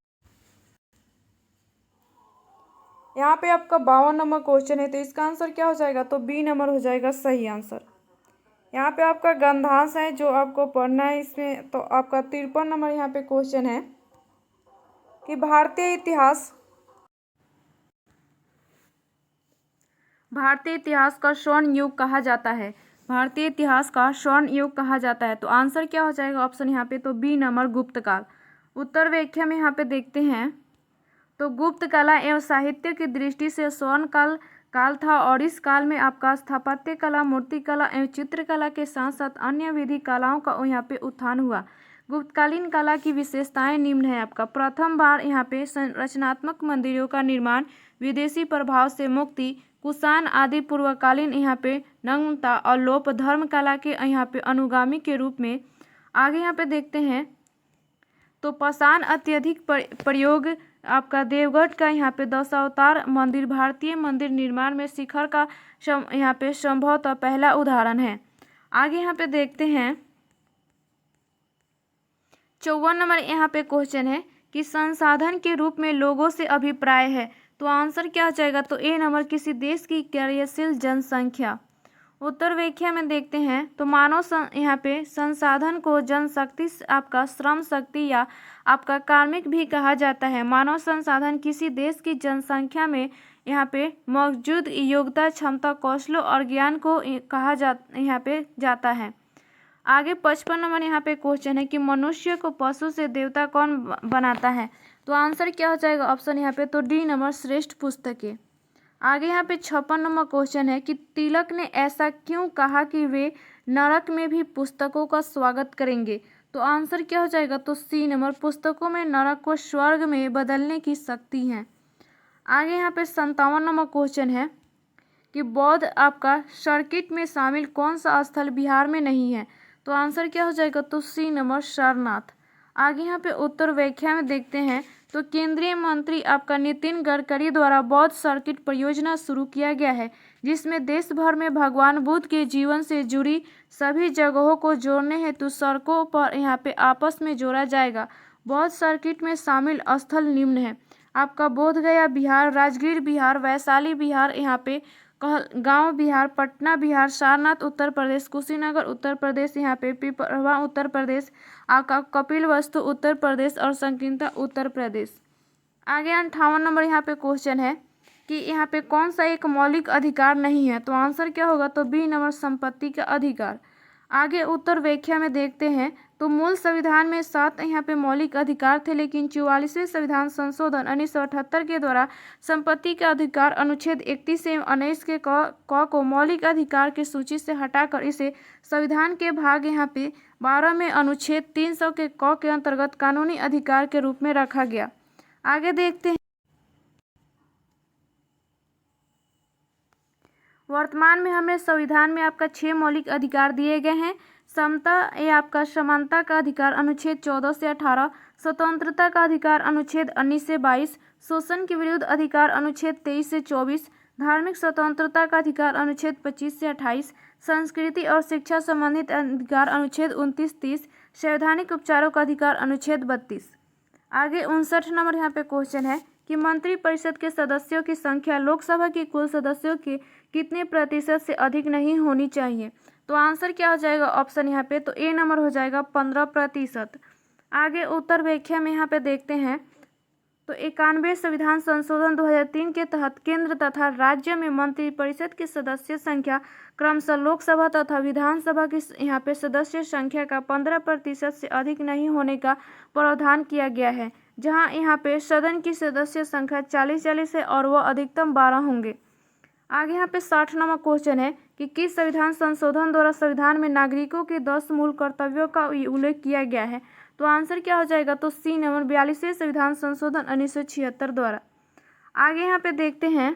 यहाँ पे आपका 52 नंबर क्वेश्चन है, तो इसका आंसर क्या हो जाएगा, तो बी नंबर हो जाएगा सही आंसर। यहाँ पे आपका गंधांश है जो आपको पढ़ना है इसमें, तो आपका 53 नंबर यहाँ पे क्वेश्चन है कि भारतीय इतिहास का स्वर्ण युग कहा जाता है। भारतीय इतिहास का स्वर्ण युग कहा जाता है, तो आंसर क्या हो जाएगा ऑप्शन यहाँ पे, तो बी नंबर गुप्त काल। उत्तर व्याख्या में यहाँ पे देखते हैं तो गुप्त कला एवं साहित्य की दृष्टि से स्वर्ण काल था और इस काल में आपका स्थापत्य कला, मूर्ति कला एवं चित्रकला के साथ साथ अन्य विधि कलाओं का यहाँ पे उत्थान हुआ। गुप्तकालीन कला की विशेषताएं निम्न है आपका। प्रथम बार यहाँ पे संरचनात्मक मंदिरों का निर्माण, विदेशी प्रभाव से मुक्ति, कुषाण आदि पूर्वकालीन यहाँ पे नग्नता और लोप धर्म कला के यहाँ पे अनुगामी के रूप में। आगे यहाँ पे देखते हैं तो पाषाण अत्यधिक प्रयोग आपका देवगढ़ का यहाँ पे दशावतार मंदिर भारतीय मंदिर निर्माण में शिखर का यहाँ पे संभवतः पहला उदाहरण है। आगे यहाँ पे देखते हैं 54 नंबर यहाँ पे क्वेश्चन है कि संसाधन के रूप में लोगों से अभिप्राय है, तो आंसर क्या हो जाएगा, तो ए नंबर किसी देश की कार्यशील जनसंख्या। उत्तर व्याख्या में देखते हैं तो मानव यहाँ पे संसाधन को जनशक्ति आपका श्रम शक्ति या आपका कार्मिक भी कहा जाता है। मानव संसाधन किसी देश की जनसंख्या में यहाँ पे मौजूद योग्यता, क्षमता, कौशलों और ज्ञान को कहा यहाँ पे जाता है। आगे 55 नंबर यहाँ पे क्वेश्चन है कि मनुष्य को पशु से देवता कौन बनाता है, तो आंसर क्या हो जाएगा ऑप्शन यहाँ पे, तो डी नंबर श्रेष्ठ पुस्तकें। आगे यहाँ पे 56 नंबर क्वेश्चन है कि तिलक ने ऐसा क्यों कहा कि वे नरक में भी पुस्तकों का स्वागत करेंगे, तो आंसर क्या हो जाएगा, तो सी नंबर पुस्तकों में नरक को स्वर्ग में बदलने की शक्ति है। आगे यहाँ पे 57 नंबर क्वेश्चन है कि बौद्ध आपका सर्किट में शामिल कौन सा स्थल बिहार में नहीं है, तो आंसर क्या हो जाएगा, तो सी नंबर सारनाथ। आगे यहाँ पे उत्तर व्याख्या में देखते हैं तो केंद्रीय मंत्री आपका नितिन गडकरी द्वारा बौद्ध सर्किट परियोजना शुरू किया गया है, जिसमें देश भर में भगवान बुद्ध के जीवन से जुड़ी सभी जगहों को जोड़ने हेतु सड़कों पर यहाँ पे आपस में जोड़ा जाएगा। बौद्ध सर्किट में शामिल स्थल निम्न है आपका बोधगया बिहार, राजगीर बिहार, वैशाली बिहार, यहाँ पे गांव बिहार, पटना बिहार, सारनाथ उत्तर प्रदेश, कुशीनगर उत्तर प्रदेश, यहाँ पे पिपरवा उत्तर प्रदेश, आपका कपिलवस्तु उत्तर प्रदेश और संकीर्णता उत्तर प्रदेश। आगे 58 नंबर यहाँ पे क्वेश्चन है कि यहाँ पे कौन सा एक मौलिक अधिकार नहीं है, तो आंसर क्या होगा, तो बी नंबर संपत्ति का अधिकार। आगे उत्तर व्याख्या में देखते हैं तो मूल संविधान में 7 यहाँ पे मौलिक अधिकार थे, लेकिन 44वें संविधान संशोधन 1978 के द्वारा संपत्ति का अधिकार अनुच्छेद 31 एवं 19 के क को मौलिक अधिकार की सूची से हटाकर इसे संविधान के भाग यहाँ पे 12 में अनुच्छेद 300 के क के अंतर्गत कानूनी अधिकार के रूप में रखा गया। आगे देखते हैं वर्तमान में हमें संविधान में आपका 6 मौलिक अधिकार दिए गए हैं। समता ये आपका समानता का अधिकार अनुच्छेद 14 से 18, स्वतंत्रता का अधिकार अनुच्छेद 19 से 22, शोषण के विरुद्ध अधिकार अनुच्छेद 23 से 24, धार्मिक स्वतंत्रता का अधिकार अनुच्छेद 25 से 28, संस्कृति और शिक्षा संबंधित अधिकार अनुच्छेद 29-30, संवैधानिक उपचारों का अधिकार अनुच्छेद 32। आगे 59 नंबर यहाँ पे क्वेश्चन है कि मंत्रिपरिषद के सदस्यों की संख्या लोकसभा की कुल सदस्यों के कितने प्रतिशत से अधिक नहीं होनी चाहिए, तो आंसर क्या हो जाएगा ऑप्शन यहाँ पे, तो ए नंबर हो जाएगा 15%। आगे उत्तर व्याख्या में यहाँ पे देखते हैं तो 91 संविधान संशोधन 2003 के तहत केंद्र तथा राज्य में मंत्रिपरिषद की सदस्य संख्या क्रमशः लोकसभा तथा विधानसभा की यहाँ पे सदस्य संख्या का 15% से अधिक नहीं होने का प्रावधान किया गया है, जहां यहाँ पे सदन की सदस्य संख्या 40 है और वह अधिकतम 12 होंगे। आगे यहाँ पे 60 नंबर क्वेश्चन है कि किस संविधान संशोधन द्वारा संविधान में नागरिकों के 10 मूल कर्तव्यों का उल्लेख किया गया है, तो आंसर क्या हो जाएगा, तो सी नंबर 42वें संविधान संशोधन 1976 द्वारा। आगे यहाँ पे देखते हैं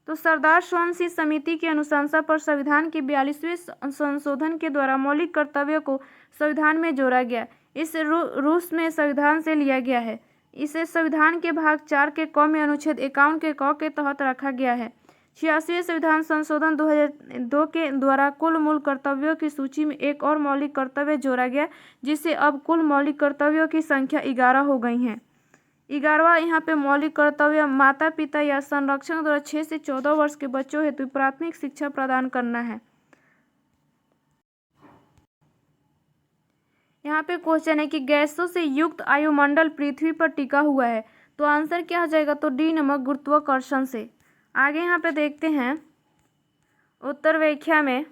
तो सरदार सोनसी समिति की अनुशंसा पर संविधान के 42वें संशोधन के द्वारा मौलिक कर्तव्यों को संविधान में जोड़ा गया। इसे रूस में संविधान से लिया गया है। इसे संविधान के भाग 4 के क में अनुच्छेद 51 के क के तहत रखा गया है। 86वें संविधान संशोधन 2002 के द्वारा कुल मूल कर्तव्यों की सूची में एक और मौलिक कर्तव्य जोड़ा गया, जिससे अब कुल मौलिक कर्तव्यों की संख्या 11 हो गई है। 11वां यहाँ पे मौलिक कर्तव्य माता पिता या संरक्षक द्वारा 6 से 14 वर्ष के बच्चों हेतु प्राथमिक शिक्षा प्रदान करना है। यहाँ पे क्वेश्चन है कि गैसों से युक्त वायुमंडल पृथ्वी पर टिका हुआ है, तो आंसर क्या हो जाएगा, तो डी नंबर गुरुत्वाकर्षण से। आगे यहाँ पे देखते हैं उत्तर व्याख्या में,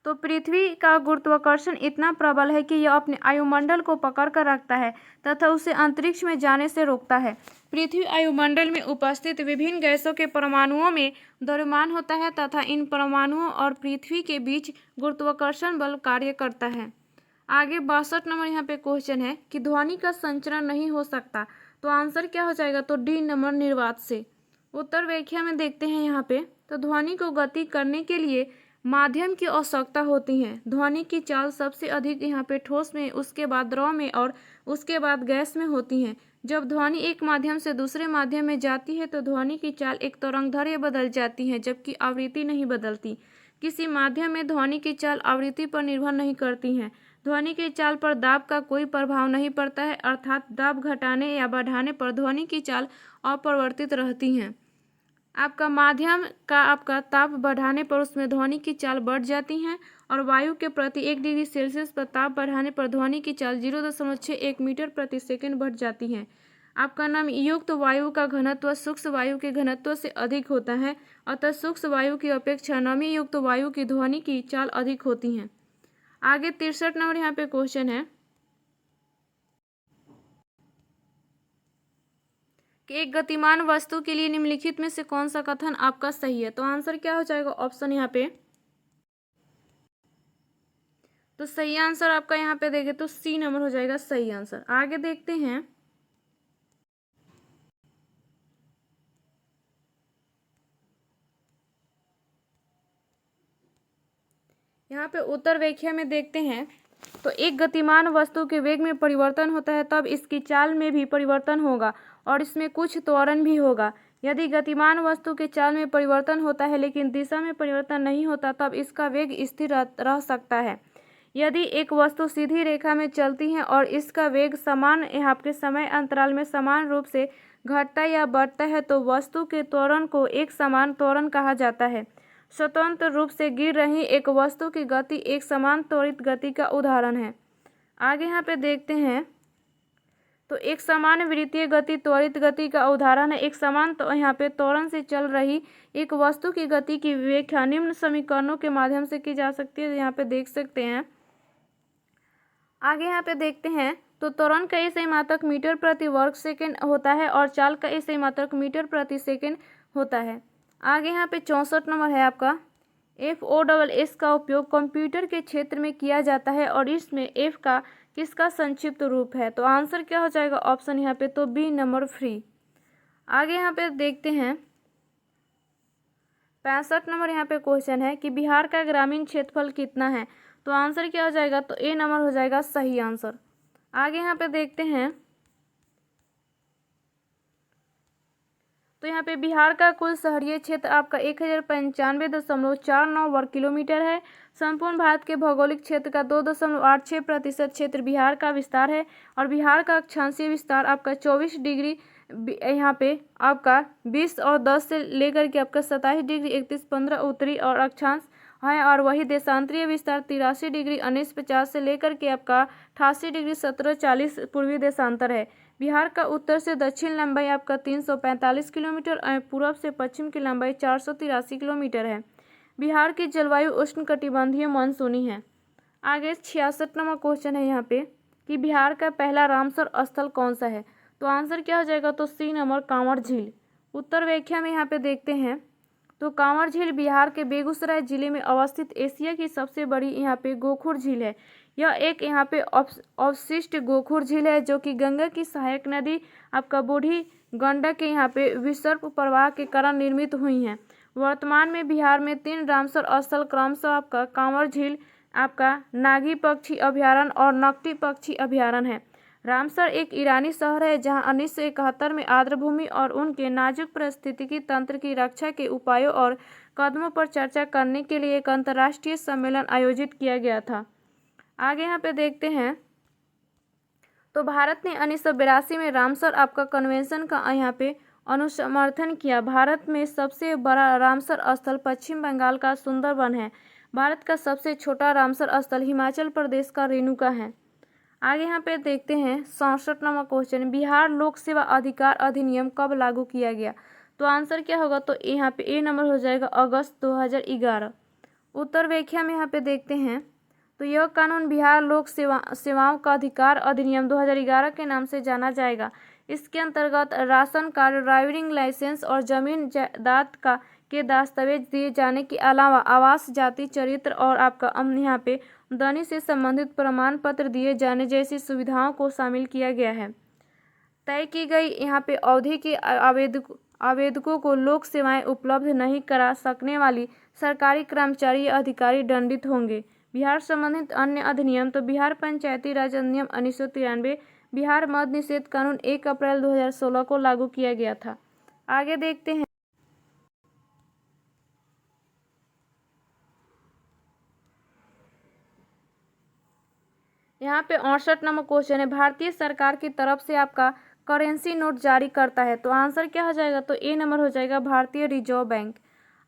तो पृथ्वी का गुरुत्वाकर्षण इतना प्रबल है कि यह अपने वायुमंडल को पकड़ कर रखता है तथा उसे अंतरिक्ष में जाने से रोकता है। पृथ्वी वायुमंडल में उपस्थित विभिन्न गैसों के परमाणुओं में द्रव्यमान होता है तथा इन परमाणुओं और पृथ्वी के बीच गुरुत्वाकर्षण बल कार्य करता है। आगे 62 नंबर यहाँ पे क्वेश्चन है कि ध्वनि का संचरण नहीं हो सकता, तो आंसर क्या हो जाएगा, तो डी नंबर निर्वात से। उत्तर व्याख्या में देखते हैं यहाँ पे, तो ध्वनि को गति करने के लिए माध्यम की आवश्यकता होती है। ध्वनि की चाल सबसे अधिक यहाँ पे ठोस में, उसके बाद द्रव में और उसके बाद गैस में होती है। जब ध्वनि एक माध्यम से दूसरे माध्यम में जाती है तो ध्वनि की चाल एक तरंगदैर्घ्य बदल जाती है, जबकि आवृत्ति नहीं बदलती। किसी माध्यम में ध्वनि की चाल आवृत्ति पर निर्भर नहीं करती है। ध्वनि की चाल पर दाब का कोई प्रभाव नहीं पड़ता है, अर्थात दाब घटाने या बढ़ाने पर ध्वनि की चाल अपरिवर्तित रहती है। आपका माध्यम का आपका ताप बढ़ाने पर उसमें ध्वनि की चाल बढ़ जाती है और वायु के प्रति 1 डिग्री सेल्सियस पर ताप बढ़ाने पर ध्वनि की चाल 0.61 मीटर प्रति सेकंड बढ़ जाती है। आपका नमीयुक्त वायु का घनत्व सूक्ष्म वायु के घनत्व से अधिक होता है, अतः सूक्ष्म वायु की अपेक्षा नमीयुक्त वायु की ध्वनि की चाल अधिक होती है। आगे 63 नंबर यहाँ पे क्वेश्चन है कि एक गतिमान वस्तु के लिए निम्नलिखित में से कौन सा कथन आपका सही है, तो आंसर क्या हो जाएगा, ऑप्शन यहाँ पे, तो सही आंसर आपका यहाँ पे देखें तो सी नंबर हो जाएगा सही आंसर। आगे देखते हैं यहाँ पे उत्तर व्याख्या में देखते हैं, तो एक गतिमान वस्तु के वेग में परिवर्तन होता है तब इसकी चाल में भी परिवर्तन होगा और इसमें कुछ त्वरण भी होगा। यदि गतिमान वस्तु के चाल में परिवर्तन होता है लेकिन दिशा में परिवर्तन नहीं होता तब इसका वेग स्थिर रह सकता है। यदि एक वस्तु सीधी रेखा में चलती है और इसका वेग समान यहाँ के समय अंतराल में समान रूप से घटता या बढ़ता है तो वस्तु के त्वरण को एक समान त्वरण कहा जाता है। स्वतंत्र रूप से गिर रही एक वस्तु की गति एक समान त्वरित गति का उदाहरण है। आगे यहाँ पे देखते हैं, तो एक समान वृत्तीय गति त्वरित गति का उदाहरण है। एक समान तो यहाँ पे त्वरण से चल रही एक वस्तु की गति की व्याख्या निम्न समीकरणों के माध्यम से की जा सकती है, यहाँ पे देख सकते हैं। आगे यहाँ पे देखते हैं, तो त्वरण का SI मात्रक मीटर प्रति वर्ग सेकेंड होता है और चाल का SI मात्रक मीटर प्रति सेकेंड होता है। आगे यहाँ पे 64 नंबर है आपका, FOSS का उपयोग कंप्यूटर के क्षेत्र में किया जाता है और इसमें F का किसका संक्षिप्त रूप है, तो आंसर क्या हो जाएगा, ऑप्शन यहाँ पे, तो बी नंबर फ्री। आगे यहाँ पे देखते हैं 65 नंबर यहाँ पे क्वेश्चन है कि बिहार का ग्रामीण क्षेत्रफल कितना है, तो आंसर क्या हो जाएगा, तो ए नंबर हो जाएगा सही आंसर। आगे यहाँ पे देखते हैं, तो यहाँ पे बिहार का कुल शहरीय क्षेत्र आपका 1095.49 वर्ग किलोमीटर है। संपूर्ण भारत के भौगोलिक क्षेत्र का 2.86% क्षेत्र बिहार का विस्तार है और बिहार का अक्षांशीय विस्तार आपका 24 डिग्री यहाँ पे आपका 20 और 10 से लेकर के आपका 27 डिग्री 31.15 उत्तरी और अक्षांश है और वही देशांतरीय विस्तार 83 डिग्री 1950 से लेकर के आपका 88 डिग्री 1740 पूर्वी देशांतर है। बिहार का उत्तर से दक्षिण लंबाई आपका 345 किलोमीटर और पूर्व से पश्चिम की लंबाई 483 किलोमीटर है। बिहार की जलवायु उष्णकटिबंधीय मानसूनी है। आगे 66 नंबर क्वेश्चन है यहाँ पे कि बिहार का पहला रामसर स्थल कौन सा है, तो आंसर क्या हो जाएगा, तो सी नंबर कांवर झील। उत्तर व्याख्या में यहाँ पे देखते हैं, तो कांवर झील बिहार के बेगूसराय जिले में अवस्थित एशिया की सबसे बड़ी यहाँ पे गोखुर झील है। यह एक यहाँ पे अवशिष्ट गोखुर झील है जो कि गंगा की सहायक नदी आपका बूढ़ी गंडक के यहाँ पे विसर्प प्रवाह के कारण निर्मित हुई हैं। वर्तमान में बिहार में 3 रामसर स्थल क्रमशः आपका कांवर झील, आपका नागी पक्षी अभयारण्य और नकटी पक्षी अभयारण्य है। रामसर एक ईरानी शहर है जहां 1971 में आर्द्रभूमि और उनके नाजुक पारिस्थितिकी तंत्र की रक्षा के उपायों और कदमों पर चर्चा करने के लिए एक अंतर्राष्ट्रीय सम्मेलन आयोजित किया गया था। आगे यहाँ पे देखते हैं, तो भारत ने 1982 में रामसर आपका कन्वेंशन का यहाँ पे अनुसमर्थन किया। भारत में सबसे बड़ा रामसर स्थल पश्चिम बंगाल का सुंदरबन है। भारत का सबसे छोटा रामसर स्थल हिमाचल प्रदेश का रेणुका है। आगे यहाँ पे देखते हैं 67वां क्वेश्चन, बिहार लोक सेवा अधिकार अधिनियम कब लागू किया गया? तो आंसर क्या होगा? तो यहाँ पे ए नंबर हो जाएगा अगस्त 2011। उत्तर व्याख्या में यहाँ पे देखते हैं तो यह कानून बिहार लोक सेवाओं का अधिकार अधिनियम 2011 के नाम से जाना जाएगा। इसके अंतर्गत राशन कार्ड, ड्राइविंग लाइसेंस और जमीन जायदाद के दस्तावेज दिए जाने के अलावा आवास, जाति, चरित्र और आपका यहाँ पे आमदनी से संबंधित प्रमाण पत्र दिए जाने जैसी सुविधाओं को शामिल किया गया है। तय की गई यहाँ पे अवधि के आवेदकों को लोक सेवाएं उपलब्ध नहीं करा सकने वाली सरकारी कर्मचारी या अधिकारी दंडित होंगे। बिहार संबंधित अन्य अधिनियम तो बिहार पंचायती राज अधिनियम 1993, बिहार मद्य निषेध कानून 1 अप्रैल 2016 को लागू किया गया था। आगे देखते हैं यहाँ पे 68 नंबर क्वेश्चन है, भारतीय सरकार की तरफ से आपका करेंसी नोट जारी करता है। तो आंसर क्या हो जाएगा? तो ए नंबर हो जाएगा भारतीय रिजर्व बैंक।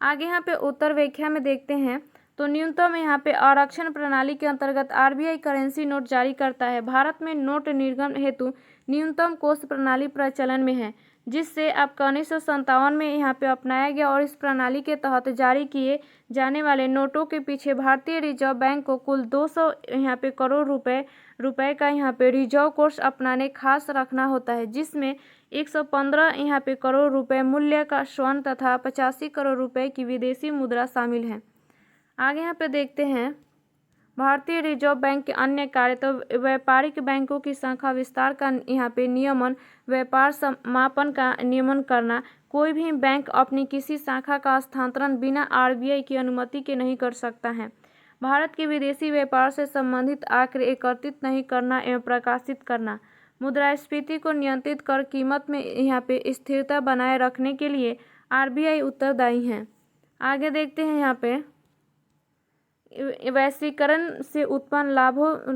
आगे यहाँ पे उत्तर व्याख्या में देखते हैं तो न्यूनतम यहाँ पे आरक्षण प्रणाली के अंतर्गत आरबीआई करेंसी नोट जारी करता है। भारत में नोट निर्गमन हेतु न्यूनतम कोष प्रणाली प्रचलन में है, जिससे आपका 1957 में यहाँ पे अपनाया गया और इस प्रणाली के तहत जारी किए जाने वाले नोटों के पीछे भारतीय रिजर्व बैंक को कुल 200 यहाँ पे करोड़ रुपए का यहाँ पे रिजर्व कोष अपनाने खास रखना होता है, जिसमें 115 यहाँ पे करोड़ रुपए मूल्य का स्वर्ण तथा 85 करोड़ रुपए की विदेशी मुद्रा शामिल है। आगे यहाँ पे देखते हैं भारतीय रिजर्व बैंक के अन्य कार्य तो व्यापारिक बैंकों की शाखा विस्तार का यहाँ पे नियमन, व्यापार समापन का नियमन करना। कोई भी बैंक अपनी किसी शाखा का स्थानांतरण बिना आरबीआई की अनुमति के नहीं कर सकता है। भारत के विदेशी व्यापार से संबंधित आंकड़े एकत्रित नहीं करना एवं प्रकाशित करना। मुद्रास्फीति को नियंत्रित कर कीमत में यहाँ पे स्थिरता बनाए रखने के लिए आरबीआई उत्तरदायी है। आगे देखते हैं यहाँ पे वैश्वीकरण से उत्पन्न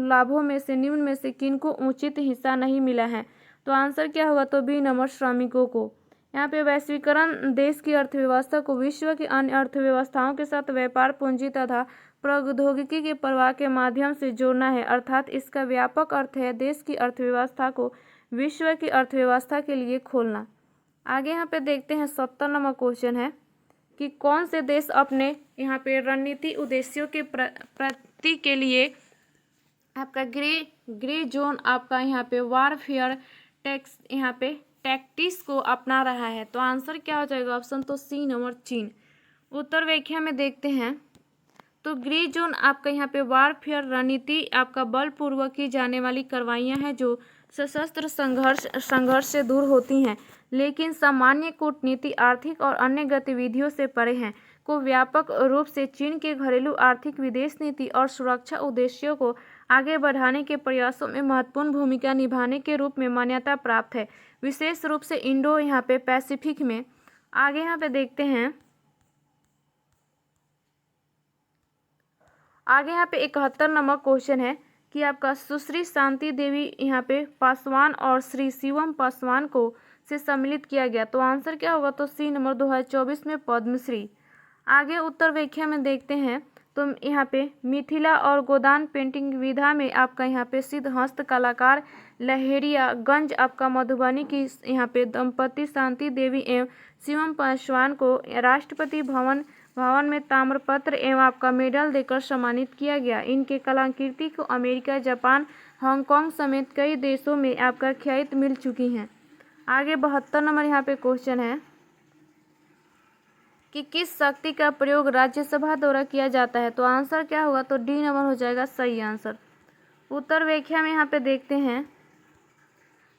लाभों में से निम्न में से किनको उचित हिस्सा नहीं मिला है? तो आंसर क्या होगा? तो बी नंबर श्रमिकों को। यहाँ पे वैश्वीकरण देश की अर्थव्यवस्था को विश्व की अन्य अर्थव्यवस्थाओं के साथ व्यापार, पूंजी तथा प्रौद्योगिकी के प्रवाह के माध्यम से जोड़ना है, अर्थात इसका व्यापक अर्थ है देश की अर्थव्यवस्था को विश्व की अर्थव्यवस्था के लिए खोलना। आगे यहाँ पे देखते हैं 70 नंबर क्वेश्चन है कि कौन से देश अपने यहाँ पे रणनीति उद्देश्यों के प्राप्ति के लिए आपका ग्रे जोन आपका यहाँ पे वारफेयर टैक्टिक्स को अपना रहा है? तो आंसर क्या हो जाएगा? ऑप्शन तो सी नंबर चीन। उत्तर व्याख्या में देखते हैं तो ग्रे जोन आपका यहाँ पे वारफेयर रणनीति आपका बलपूर्वक की जाने वाली कार्रवाइयाँ हैं जो सशस्त्र संघर्ष से दूर होती हैं, लेकिन सामान्य कूटनीति, आर्थिक और अन्य गतिविधियों से परे हैं, को व्यापक रूप से चीन के घरेलू आर्थिक, विदेश नीति और सुरक्षा उद्देश्यों को आगे बढ़ाने के प्रयासों में महत्वपूर्ण भूमिका निभाने के रूप में मान्यता प्राप्त है, विशेष रूप से इंडो यहाँ पे पैसिफिक में। आगे यहाँ पे देखते हैं आगे यहाँ पे 71 नंबर क्वेश्चन है कि आपका सुश्री शांति देवी यहाँ पे पासवान और श्री शिवम पासवान को से सम्मिलित किया गया। तो आंसर क्या होगा? तो सी नंबर 2024 में पद्मश्री। आगे उत्तर व्याख्या में देखते हैं तो यहाँ पे मिथिला और गोदान पेंटिंग विधा में आपका यहाँ पे सिद्ध हस्त कलाकार लहेरियागंज आपका मधुबनी की यहाँ पे दंपति शांति देवी एवं शिवम पासवान को राष्ट्रपति भवन में ताम्रपत्र एवं आपका मेडल देकर सम्मानित किया गया। इनके कलाकृति को अमेरिका, जापान, हांगकांग समेत कई देशों में आपका ख्याति मिल चुकी हैं। आगे 72 नंबर यहाँ पे क्वेश्चन है कि किस शक्ति का प्रयोग राज्यसभा द्वारा किया जाता है? तो आंसर क्या होगा? तो डी नंबर हो जाएगा सही आंसर। उत्तर व्याख्या में यहाँ पे देखते हैं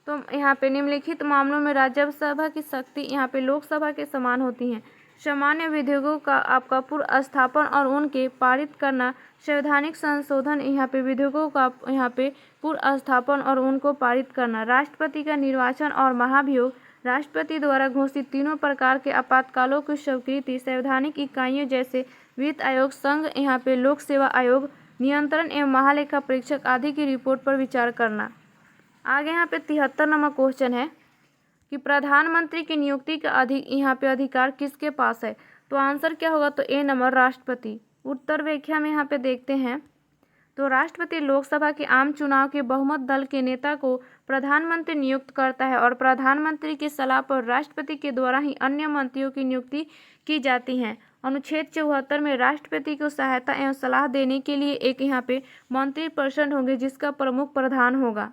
तो यहाँ पे निम्नलिखित मामलों में राज्यसभा की शक्ति यहाँ पे लोकसभा के समान होती हैं। सामान्य विधेयकों का आपका पूर्व स्थापन और उनके पारित करना, संवैधानिक संशोधन यहाँ पे विधेयकों का यहाँ पे पूर्व स्थापन और उनको पारित करना, राष्ट्रपति का निर्वाचन और महाभियोग, राष्ट्रपति द्वारा घोषित तीनों प्रकार के आपातकालों की स्वीकृति, संवैधानिक इकाइयों जैसे वित्त आयोग, संघ यहाँ पे लोक सेवा आयोग, नियंत्रण एवं महालेखा परीक्षक आदि की रिपोर्ट पर विचार करना। आगे यहाँ पे 73 नंबर क्वेश्चन है कि प्रधानमंत्री की नियुक्ति का यहाँ पे अधिकार किसके पास है। तो आंसर क्या होगा, तो ए नंबर राष्ट्रपति। उत्तर व्याख्या में यहाँ पे देखते हैं तो राष्ट्रपति लोकसभा के आम चुनाव के बहुमत दल के नेता को प्रधानमंत्री नियुक्त करता है और प्रधानमंत्री की सलाह पर राष्ट्रपति के द्वारा ही अन्य मंत्रियों की नियुक्ति की जाती है। अनुच्छेद 74 में राष्ट्रपति को सहायता एवं सलाह देने के लिए एक यहाँ पे मंत्रिपरिषद होंगे जिसका प्रमुख प्रधान होगा।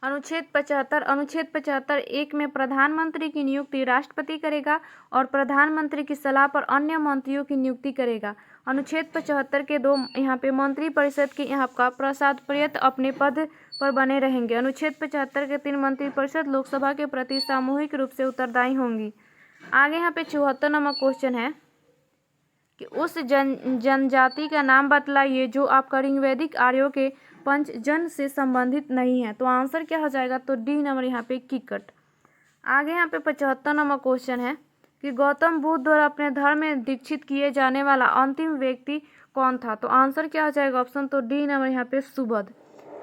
अनुच्छेद 75 एक में प्रधानमंत्री की नियुक्ति राष्ट्रपति करेगा और प्रधानमंत्री की सलाह पर अन्य मंत्रियों की नियुक्ति करेगा। अनुच्छेद 75 के 2 यहाँ पे मंत्रिपरिषद के यहाँ का प्रसाद अपने पद पर बने रहेंगे। अनुच्छेद 75 के 3 मंत्रिपरिषद लोकसभा के प्रति सामूहिक रूप से उत्तरदायी होंगी। आगे यहाँ पे 74 नंबर क्वेश्चन है कि उस जनजाति का नाम बतलाइए जो आपका ऋग्वैदिक आर्यों के पंचजन से संबंधित नहीं है। तो आंसर क्या हो जाएगा, तो डी नंबर यहाँ पे कीकट। आगे यहाँ पे 75 नंबर क्वेश्चन है कि गौतम बुद्ध द्वारा अपने धर्म में दीक्षित किए जाने वाला अंतिम व्यक्ति कौन था। तो आंसर क्या हो जाएगा, ऑप्शन तो डी नंबर यहाँ पे सुबुध।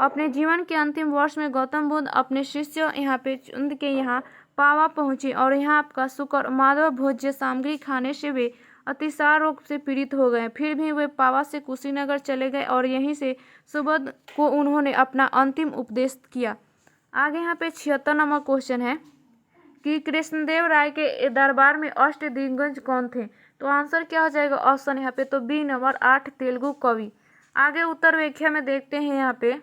अपने जीवन के अंतिम वर्ष में गौतम बुद्ध अपने शिष्य यहाँ पे चुंद के यहाँ पावा पहुंचे और यहाँ आपका शुक्र माधव भोज्य सामग्री खाने से वे अतिसार रोग से पीड़ित हो गए। फिर भी वे पावा से कुशीनगर चले गए और यहीं से सुबुध को उन्होंने अपना अंतिम उपदेश किया। आगे यहाँ पे 76 नंबर क्वेश्चन है कि कृष्णदेव राय के दरबार में अष्टदिग्गज कौन थे। तो आंसर क्या हो जाएगा, ऑप्शन यहाँ पे तो बी नंबर 8 तेलुगु कवि। आगे उत्तर व्याख्या में देखते हैं यहाँ पे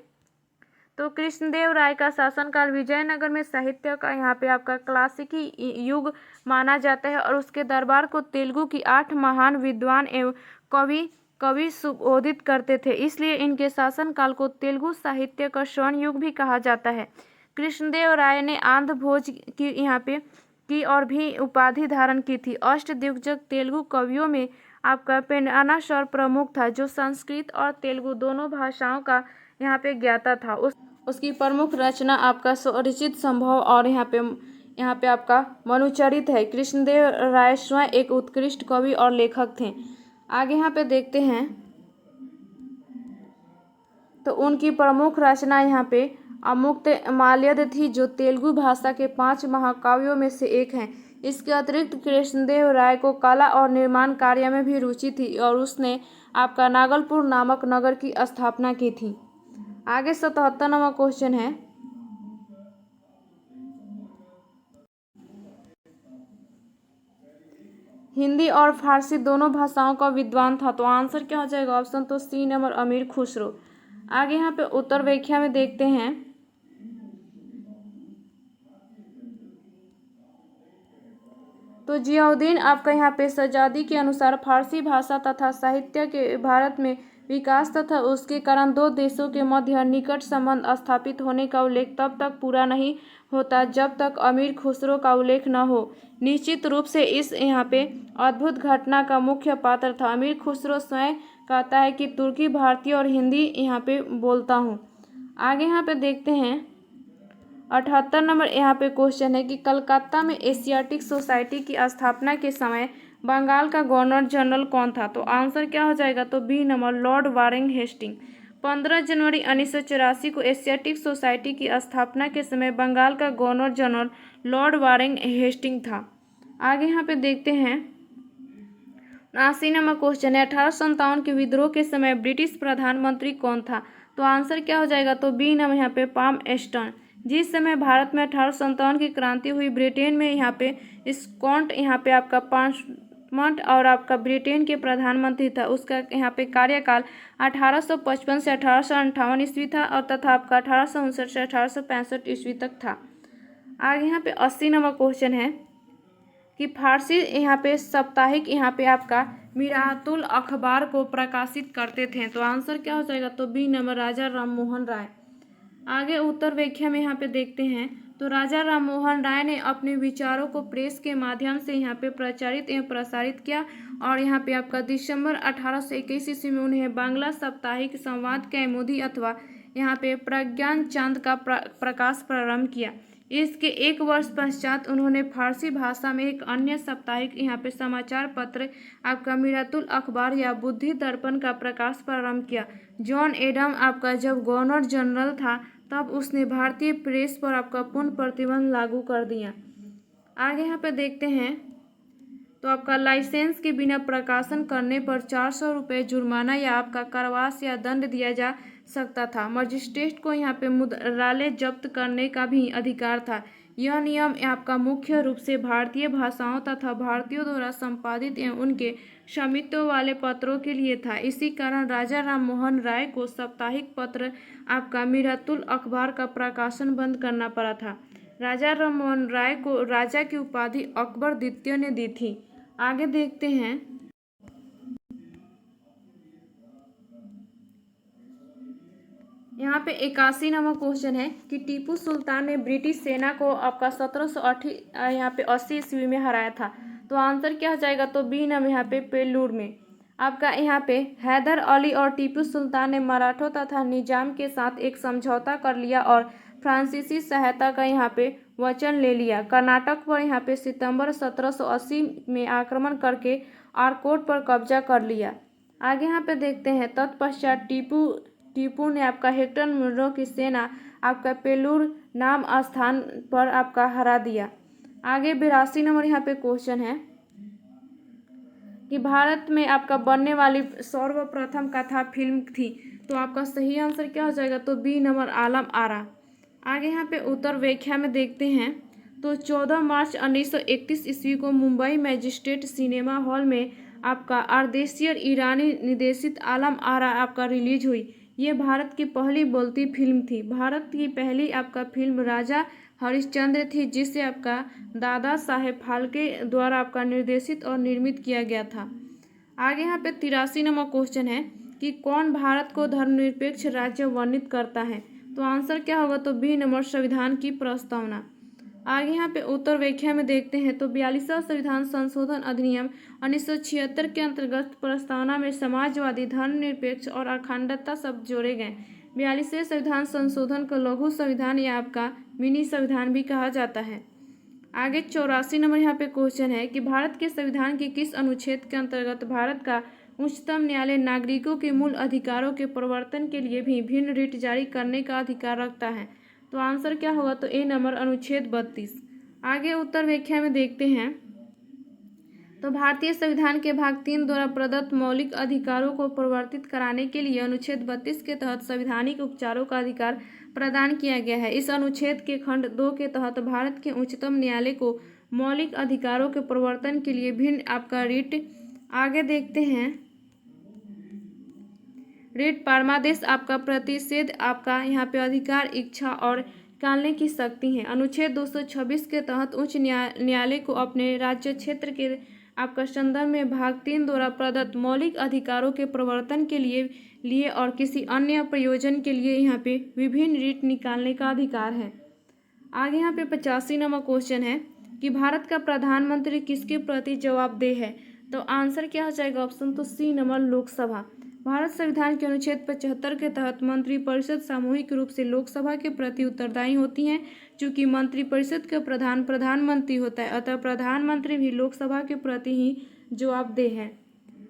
तो कृष्णदेव राय का शासनकाल विजयनगर में साहित्य का यहाँ पे आपका क्लासिकी युग माना जाता है और उसके दरबार को तेलुगु की 8 महान विद्वान एवं कवि संबोधित करते थे, इसलिए इनके शासनकाल को तेलुगु साहित्य का स्वर्ण युग भी कहा जाता है। कृष्णदेव राय ने आंध्र भोज की यहाँ पे की और भी उपाधि धारण की थी। अष्टदिग्गज तेलुगु कवियों में आपका पेन्नाना सर प्रमुख था जो संस्कृत और तेलुगु दोनों भाषाओं का यहाँ पे ज्ञाता था। उसकी प्रमुख रचना आपका स्वरचित संभव और यहाँ पे आपका मनुचरित है। कृष्णदेव राय स्वयं एक उत्कृष्ट कवि और लेखक थे। आगे यहाँ पे देखते हैं तो उनकी प्रमुख रचना यहाँ पे अमुक्त माल्यद थी जो तेलुगु भाषा के 5 महाकाव्यों में से एक है। इसके अतिरिक्त कृष्णदेव राय को कला और निर्माण कार्य में भी रुचि थी और उसने आपका नागलपुर नामक नगर की स्थापना की थी। आगे 77 नंबर क्वेश्चन है हिंदी और फारसी दोनों भाषाओं का विद्वान था। तो आंसर क्या हो जाएगा, ऑप्शन तो सी नंबर अमीर खुसरो। आगे यहाँ पे उत्तर व्याख्या में देखते हैं तो जियाउद्दीन आपका यहाँ पे सजादी के अनुसार फारसी भाषा तथा साहित्य के भारत में विकास तथा उसके कारण 2 देशों के मध्य निकट संबंध स्थापित होने का उल्लेख तब तक पूरा नहीं होता जब तक अमीर खुसरो का उल्लेख न हो। निश्चित रूप से इस यहाँ पे अद्भुत घटना का मुख्य पात्र था। अमीर खुसरो स्वयं कहता है कि तुर्की भारतीय और हिंदी यहाँ पे बोलता हूँ। आगे यहाँ पे देखते हैं 78 नंबर यहाँ पे क्वेश्चन है कि कलकत्ता में एशियाटिक सोसाइटी की स्थापना के समय बंगाल का गवर्नर जनरल कौन था। तो आंसर क्या हो जाएगा, तो B number Lord Warren Hasting. 15 जनवरी 1984 को एशियाटिक सोसाइटी की स्थापना के समय बंगाल का governor general Lord Warren Hasting था। आगे यहाँ पे देखते हैं 79 नंबर क्वेश्चन है 1857 के विद्रोह के समय ब्रिटिश प्रधानमंत्री कौन था। तो आंसर क्या हो जाएगा, तो बी नंबर यहाँ पे पाम एस्टन। जिस समय भारत में 1857 की क्रांति हुई ब्रिटेन में यहाँ पे स्कॉट यहाँ पे आपका पार्लियामेंट और आपका ब्रिटेन के प्रधानमंत्री था। उसका यहाँ पे कार्यकाल 1855 से 1858 ईस्वी था और तथा आपका 1859 से 1865 ईस्वी तक था। आगे यहाँ पे 80 नंबर क्वेश्चन है कि फारसी यहाँ पे साप्ताहिक यहाँ पे आपका मिरातुल अखबार को प्रकाशित करते थे। तो आंसर क्या हो जाएगा, तो बी नंबर राजा राममोहन राय। आगे उत्तर व्याख्या में यहाँ पे देखते हैं तो राजा राममोहन राय ने अपने विचारों को प्रेस के माध्यम से यहाँ पे प्रचारित एवं प्रसारित किया और यहाँ पे आपका दिसंबर 1821 ईस्वी में उन्हें बांग्ला साप्ताहिक संवाद कैमुदी अथवा यहाँ पे प्रज्ञान चांद का प्रकाश प्रारंभ किया। इसके एक वर्ष पश्चात उन्होंने फारसी भाषा में एक अन्य साप्ताहिक यहाँ पे समाचार पत्र आपका मिरातुल अखबार या बुद्धि दर्पण का प्रकाश प्रारंभ किया। जॉन एडम आपका जब गवर्नर जनरल था तब उसने भारतीय प्रेस पर आपका पूर्ण प्रतिबंध लागू कर दिया। आगे यहाँ पे देखते हैं तो आपका लाइसेंस के बिना प्रकाशन करने पर 400 रुपये जुर्माना या आपका कारावास या दंड दिया जा सकता था। मजिस्ट्रेट को यहाँ पे मुद्रालय जब्त करने का भी अधिकार था। यह नियम आपका मुख्य रूप से भारतीय भाषाओं तथा भारतीयों द्वारा संपादित एवं उनके स्वामित्व वाले पत्रों के लिए था। इसी कारण राजा राम मोहन राय को साप्ताहिक पत्र आपका मिरातुल अखबार का प्रकाशन बंद करना पड़ा था। राजा राम मोहन राय को राजा की उपाधि अकबर द्वितीय ने दी थी। आगे देखते हैं यहाँ पे 81 नंबर क्वेश्चन है कि टीपू सुल्तान ने ब्रिटिश सेना को आपका 1780 ईस्वी में हराया था। तो आंसर क्या हो जाएगा? तो बी नंबर यहाँ पे पेल्लूर में। आपका यहाँ पे हैदर अली और टीपू सुल्तान ने मराठों तथा निजाम के साथ एक समझौता कर लिया और फ्रांसीसी सहायता का यहाँ पे वचन ले लिया। कर्नाटक पर यहाँ पे सितंबर 1780 में आक्रमण करके आरकोट पर कब्जा कर लिया। आगे यहाँ पे देखते हैं तत्पश्चात टीपू ने आपका हेक्टर मुर्रों की सेना आपका पेल्लूर नाम स्थान पर आपका हरा दिया। आगे 82 नंबर यहाँ पे क्वेश्चन है कि भारत में आपका बनने वाली सर्वप्रथम कथा फिल्म थी। तो आपका सही आंसर क्या हो जाएगा? तो बी नंबर आलम आरा। आगे यहाँ पे उत्तर व्याख्या में देखते हैं तो 14 मार्च 1931 ईस्वी को मुंबई मैजिस्ट्रेट सिनेमा हॉल में आपका अर्देशियर ईरानी निर्देशित आलम आरा आपका रिलीज हुई। ये भारत की पहली बोलती फिल्म थी। भारत की पहली आपका फिल्म राजा हरिश्चंद्र थी जिसे आपका दादा साहेब फाल्के द्वारा आपका निर्देशित और निर्मित किया गया था। आगे यहाँ पे 83 नंबर क्वेश्चन है कि कौन भारत को धर्मनिरपेक्ष राज्य वर्णित करता है? तो आंसर क्या होगा? तो बी नंबर संविधान की प्रस्तावना। आगे यहाँ पे उत्तर व्याख्या में देखते हैं तो 42वां संविधान संशोधन अधिनियम 1976 के अंतर्गत प्रस्तावना में समाजवादी, धर्मनिरपेक्ष और अखंडता शब्द जोड़े गए। 42वें संविधान संशोधन को लघु संविधान या आपका मिनी संविधान भी कहा जाता है। आगे 84 नंबर यहाँ पे क्वेश्चन है कि भारत के संविधान के किस अनुच्छेद के अंतर्गत भारत का उच्चतम न्यायालय नागरिकों के मूल अधिकारों के प्रवर्तन के लिए भी भिन्न रिट जारी करने का अधिकार रखता है? तो आंसर क्या होगा? तो ए नंबर अनुच्छेद 32। आगे उत्तर व्याख्या में देखते हैं तो भारतीय संविधान के भाग 3 द्वारा प्रदत्त मौलिक अधिकारों को प्रवर्तित कराने के लिए अनुच्छेद 32 के तहत संवैधानिक उपचारों का अधिकार प्रदान किया गया है। इस अनुच्छेद के खंड 2 के तहत भारत के उच्चतम न्यायालय को मौलिक अधिकारों के प्रवर्तन के लिए भिन्न आपका रिट आगे देखते हैं रिट परमादेश आपका प्रतिषेध आपका यहाँ पे अधिकार, इच्छा और निकालने की शक्ति है। अनुच्छेद 226 के तहत उच्च न्यायालय को अपने राज्य क्षेत्र के आपका संदर्भ में भाग 3 द्वारा प्रदत्त मौलिक अधिकारों के प्रवर्तन के लिए और किसी अन्य प्रयोजन के लिए यहाँ पे विभिन्न रिट निकालने का अधिकार है। आगे यहाँ पे 85 नंबर क्वेश्चन है कि भारत का प्रधानमंत्री किसके प्रति जवाबदेह है? तो आंसर क्या हो जाएगा? ऑप्शन तो सी नंबर लोकसभा। भारत संविधान के अनुच्छेद 75 के तहत मंत्रिपरिषद सामूहिक रूप से लोकसभा के प्रति उत्तरदायी होती हैं। चूंकि मंत्रिपरिषद का प्रधान प्रधानमंत्री होता है अतः प्रधानमंत्री भी लोकसभा के प्रति ही जवाबदेह है।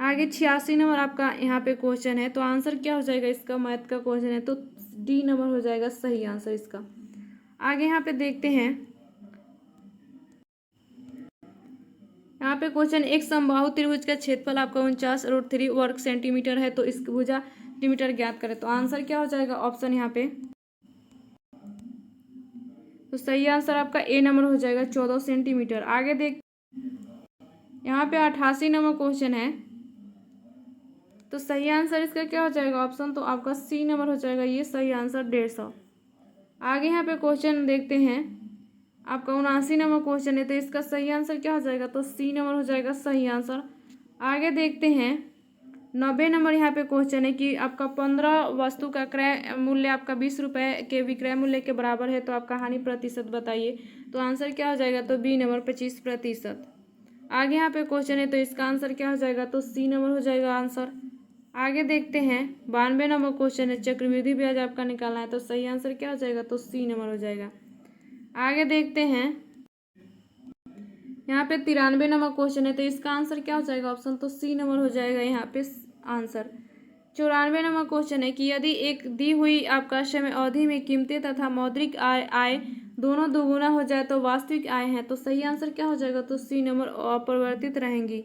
आगे 86 नंबर आपका यहाँ पे क्वेश्चन है तो आंसर क्या हो जाएगा इसका? मैथ का क्वेश्चन है तो डी नंबर हो जाएगा सही आंसर इसका। आगे यहाँ पे देखते हैं यहाँ पे क्वेश्चन एक समबाहु त्रिभुज का क्षेत्रफल आपका 49√3 वर्ग सेंटीमीटर है तो इसकी भुजा सेंटीमीटर ज्ञात करें। तो आंसर क्या हो जाएगा? ऑप्शन यहाँ पे तो सही आंसर आपका ए नंबर हो जाएगा 14 सेंटीमीटर। आगे देख यहाँ पे 88 नंबर क्वेश्चन है तो सही आंसर इसका क्या हो जाएगा? ऑप्शन तो आपका सी नंबर हो जाएगा, ये सही आंसर 150। आगे यहाँ पे क्वेश्चन देखते हैं आपका 79 नंबर क्वेश्चन है तो इसका सही आंसर क्या हो जाएगा? तो सी नंबर हो जाएगा सही आंसर। आगे देखते हैं 90 नंबर यहाँ पे क्वेश्चन है कि आपका 15 वस्तु का क्रय मूल्य आपका 20 रुपये के विक्रय मूल्य के बराबर है तो आपका हानि प्रतिशत बताइए। तो आंसर क्या हो जाएगा? तो बी नंबर 25%। आगे यहाँ पे क्वेश्चन है तो इसका आंसर क्या हो जाएगा? तो सी नंबर हो जाएगा आंसर। आगे देखते हैं 92 नंबर क्वेश्चन है चक्रवृद्धि ब्याज आपका निकालना है तो सही आंसर क्या हो जाएगा? तो सी नंबर हो जाएगा। आगे देखते हैं, यहाँ पे 93 नंबर क्वेश्चन है, तो इसका आंसर क्या हो जाएगा ऑप्शन, तो सी नंबर हो जाएगा यहाँ पे आंसर। 94 नंबर क्वेश्चन है कि यदि एक दी हुई आपका समय अवधि में कीमतें तथा मौद्रिक आय दोनों दोगुना हो जाए तो वास्तविक आय है, तो सही आंसर क्या हो जाएगा, तो सी नंबर अपरिवर्तित रहेंगी।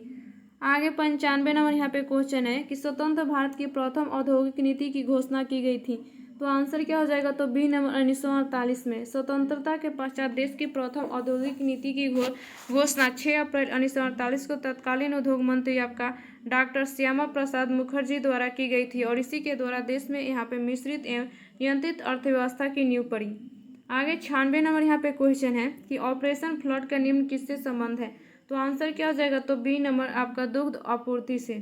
आगे 95 नंबर यहाँ पे क्वेश्चन है कि स्वतंत्र भारत की प्रथम औद्योगिक नीति की घोषणा की गई थी, तो आंसर क्या हो जाएगा, तो बी नंबर 1948 में। स्वतंत्रता के पश्चात देश की प्रथम औद्योगिक नीति की घोषणा 6 अप्रैल 1948 को तत्कालीन उद्योग मंत्री आपका डॉक्टर श्यामा प्रसाद मुखर्जी द्वारा की गई थी, और इसी के द्वारा देश में यहाँ पे मिश्रित एवं नियंत्रित अर्थव्यवस्था की नींव पड़ी। आगे 96 नंबर यहाँ पे क्वेश्चन है कि ऑपरेशन फ्लड का निम्न किससे संबंध है, तो आंसर क्या हो जाएगा, तो बी नंबर आपका दुग्ध आपूर्ति से।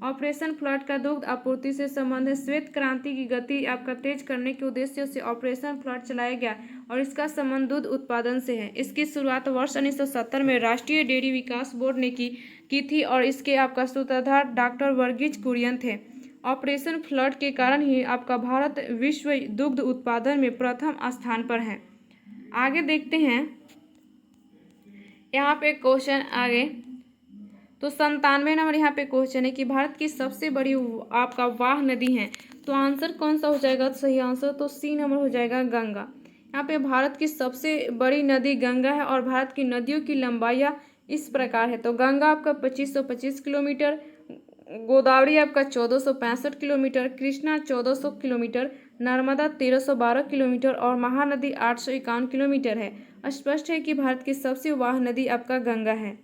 ऑपरेशन फ्लड का दुग्ध आपूर्ति से संबंध है। श्वेत क्रांति की गति आपका तेज करने के उद्देश्य से ऑपरेशन फ्लड चलाया गया और इसका संबंध दूध उत्पादन से है। इसकी शुरुआत वर्ष 1970 में राष्ट्रीय डेयरी विकास बोर्ड ने की थी और इसके आपका सूत्रधार डॉक्टर वर्गीज कुरियन थे। ऑपरेशन फ्लड के कारण ही आपका भारत विश्व दुग्ध उत्पादन में प्रथम स्थान पर है। आगे देखते हैं, यहाँ पे क्वेश्चन आगे, तो 97 नंबर यहाँ पे क्वेश्चन है कि भारत की सबसे बड़ी आपका वाह नदी है, तो आंसर कौन सा हो जाएगा, तो सही आंसर तो सी नंबर हो जाएगा गंगा। यहाँ पे भारत की सबसे बड़ी नदी गंगा है और भारत की नदियों की लंबाइयाँ इस प्रकार है, तो गंगा आपका 2525 किलोमीटर, गोदावरी आपका 1465 kilometre, Krishna 1400 kilometre, Narmada 1312 kilometre और महानदी 851 किलोमीटर है। स्पष्ट है कि भारत की सबसे वाह नदी आपका गंगा है।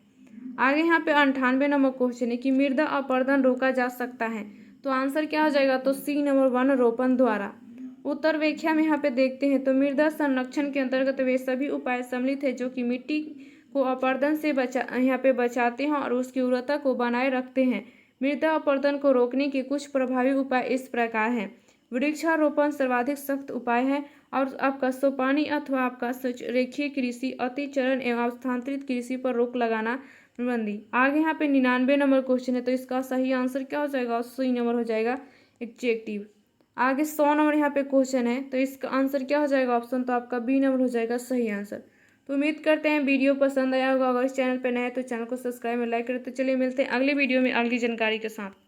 आगे यहाँ पे 98 नंबर क्वेश्चन है कि मृदा अपरदन रोका जा सकता है, तो आंसर क्या हो जाएगा, तो सी नंबर वन रोपण द्वारा। उत्तर व्याख्या में यहाँ पे देखते हैं, तो मृदा संरक्षण के अंतर्गत वे सभी उपाय सम्मिलित है जो कि मिट्टी को अपरदन से यहाँ पे बचाते हैं और उसकी उर्वरता को बनाए रखते हैं। मृदा अपरदन को रोकने के कुछ प्रभावी उपाय इस प्रकार हैं। वृक्षारोपण सर्वाधिक सख्त उपाय है और आपका सोपानी अथवा आपका रेखीय कृषि, अतिचरण एवं स्थानांतरित कृषि पर रोक लगाना बंदी। आगे यहाँ पे 99 नंबर क्वेश्चन है, तो इसका सही आंसर क्या हो जाएगा, सही नंबर हो जाएगा एडजेक्टिव। आगे 100 नंबर यहाँ पे क्वेश्चन है, तो इसका आंसर क्या हो जाएगा ऑप्शन, तो आपका बी नंबर हो जाएगा सही आंसर। तो उम्मीद करते हैं वीडियो पसंद आया होगा। अगर इस चैनल पर नए हैं तो चैनल को सब्सक्राइब और लाइक करें। तो चलिए मिलते हैं अगले वीडियो में अगली जानकारी के साथ।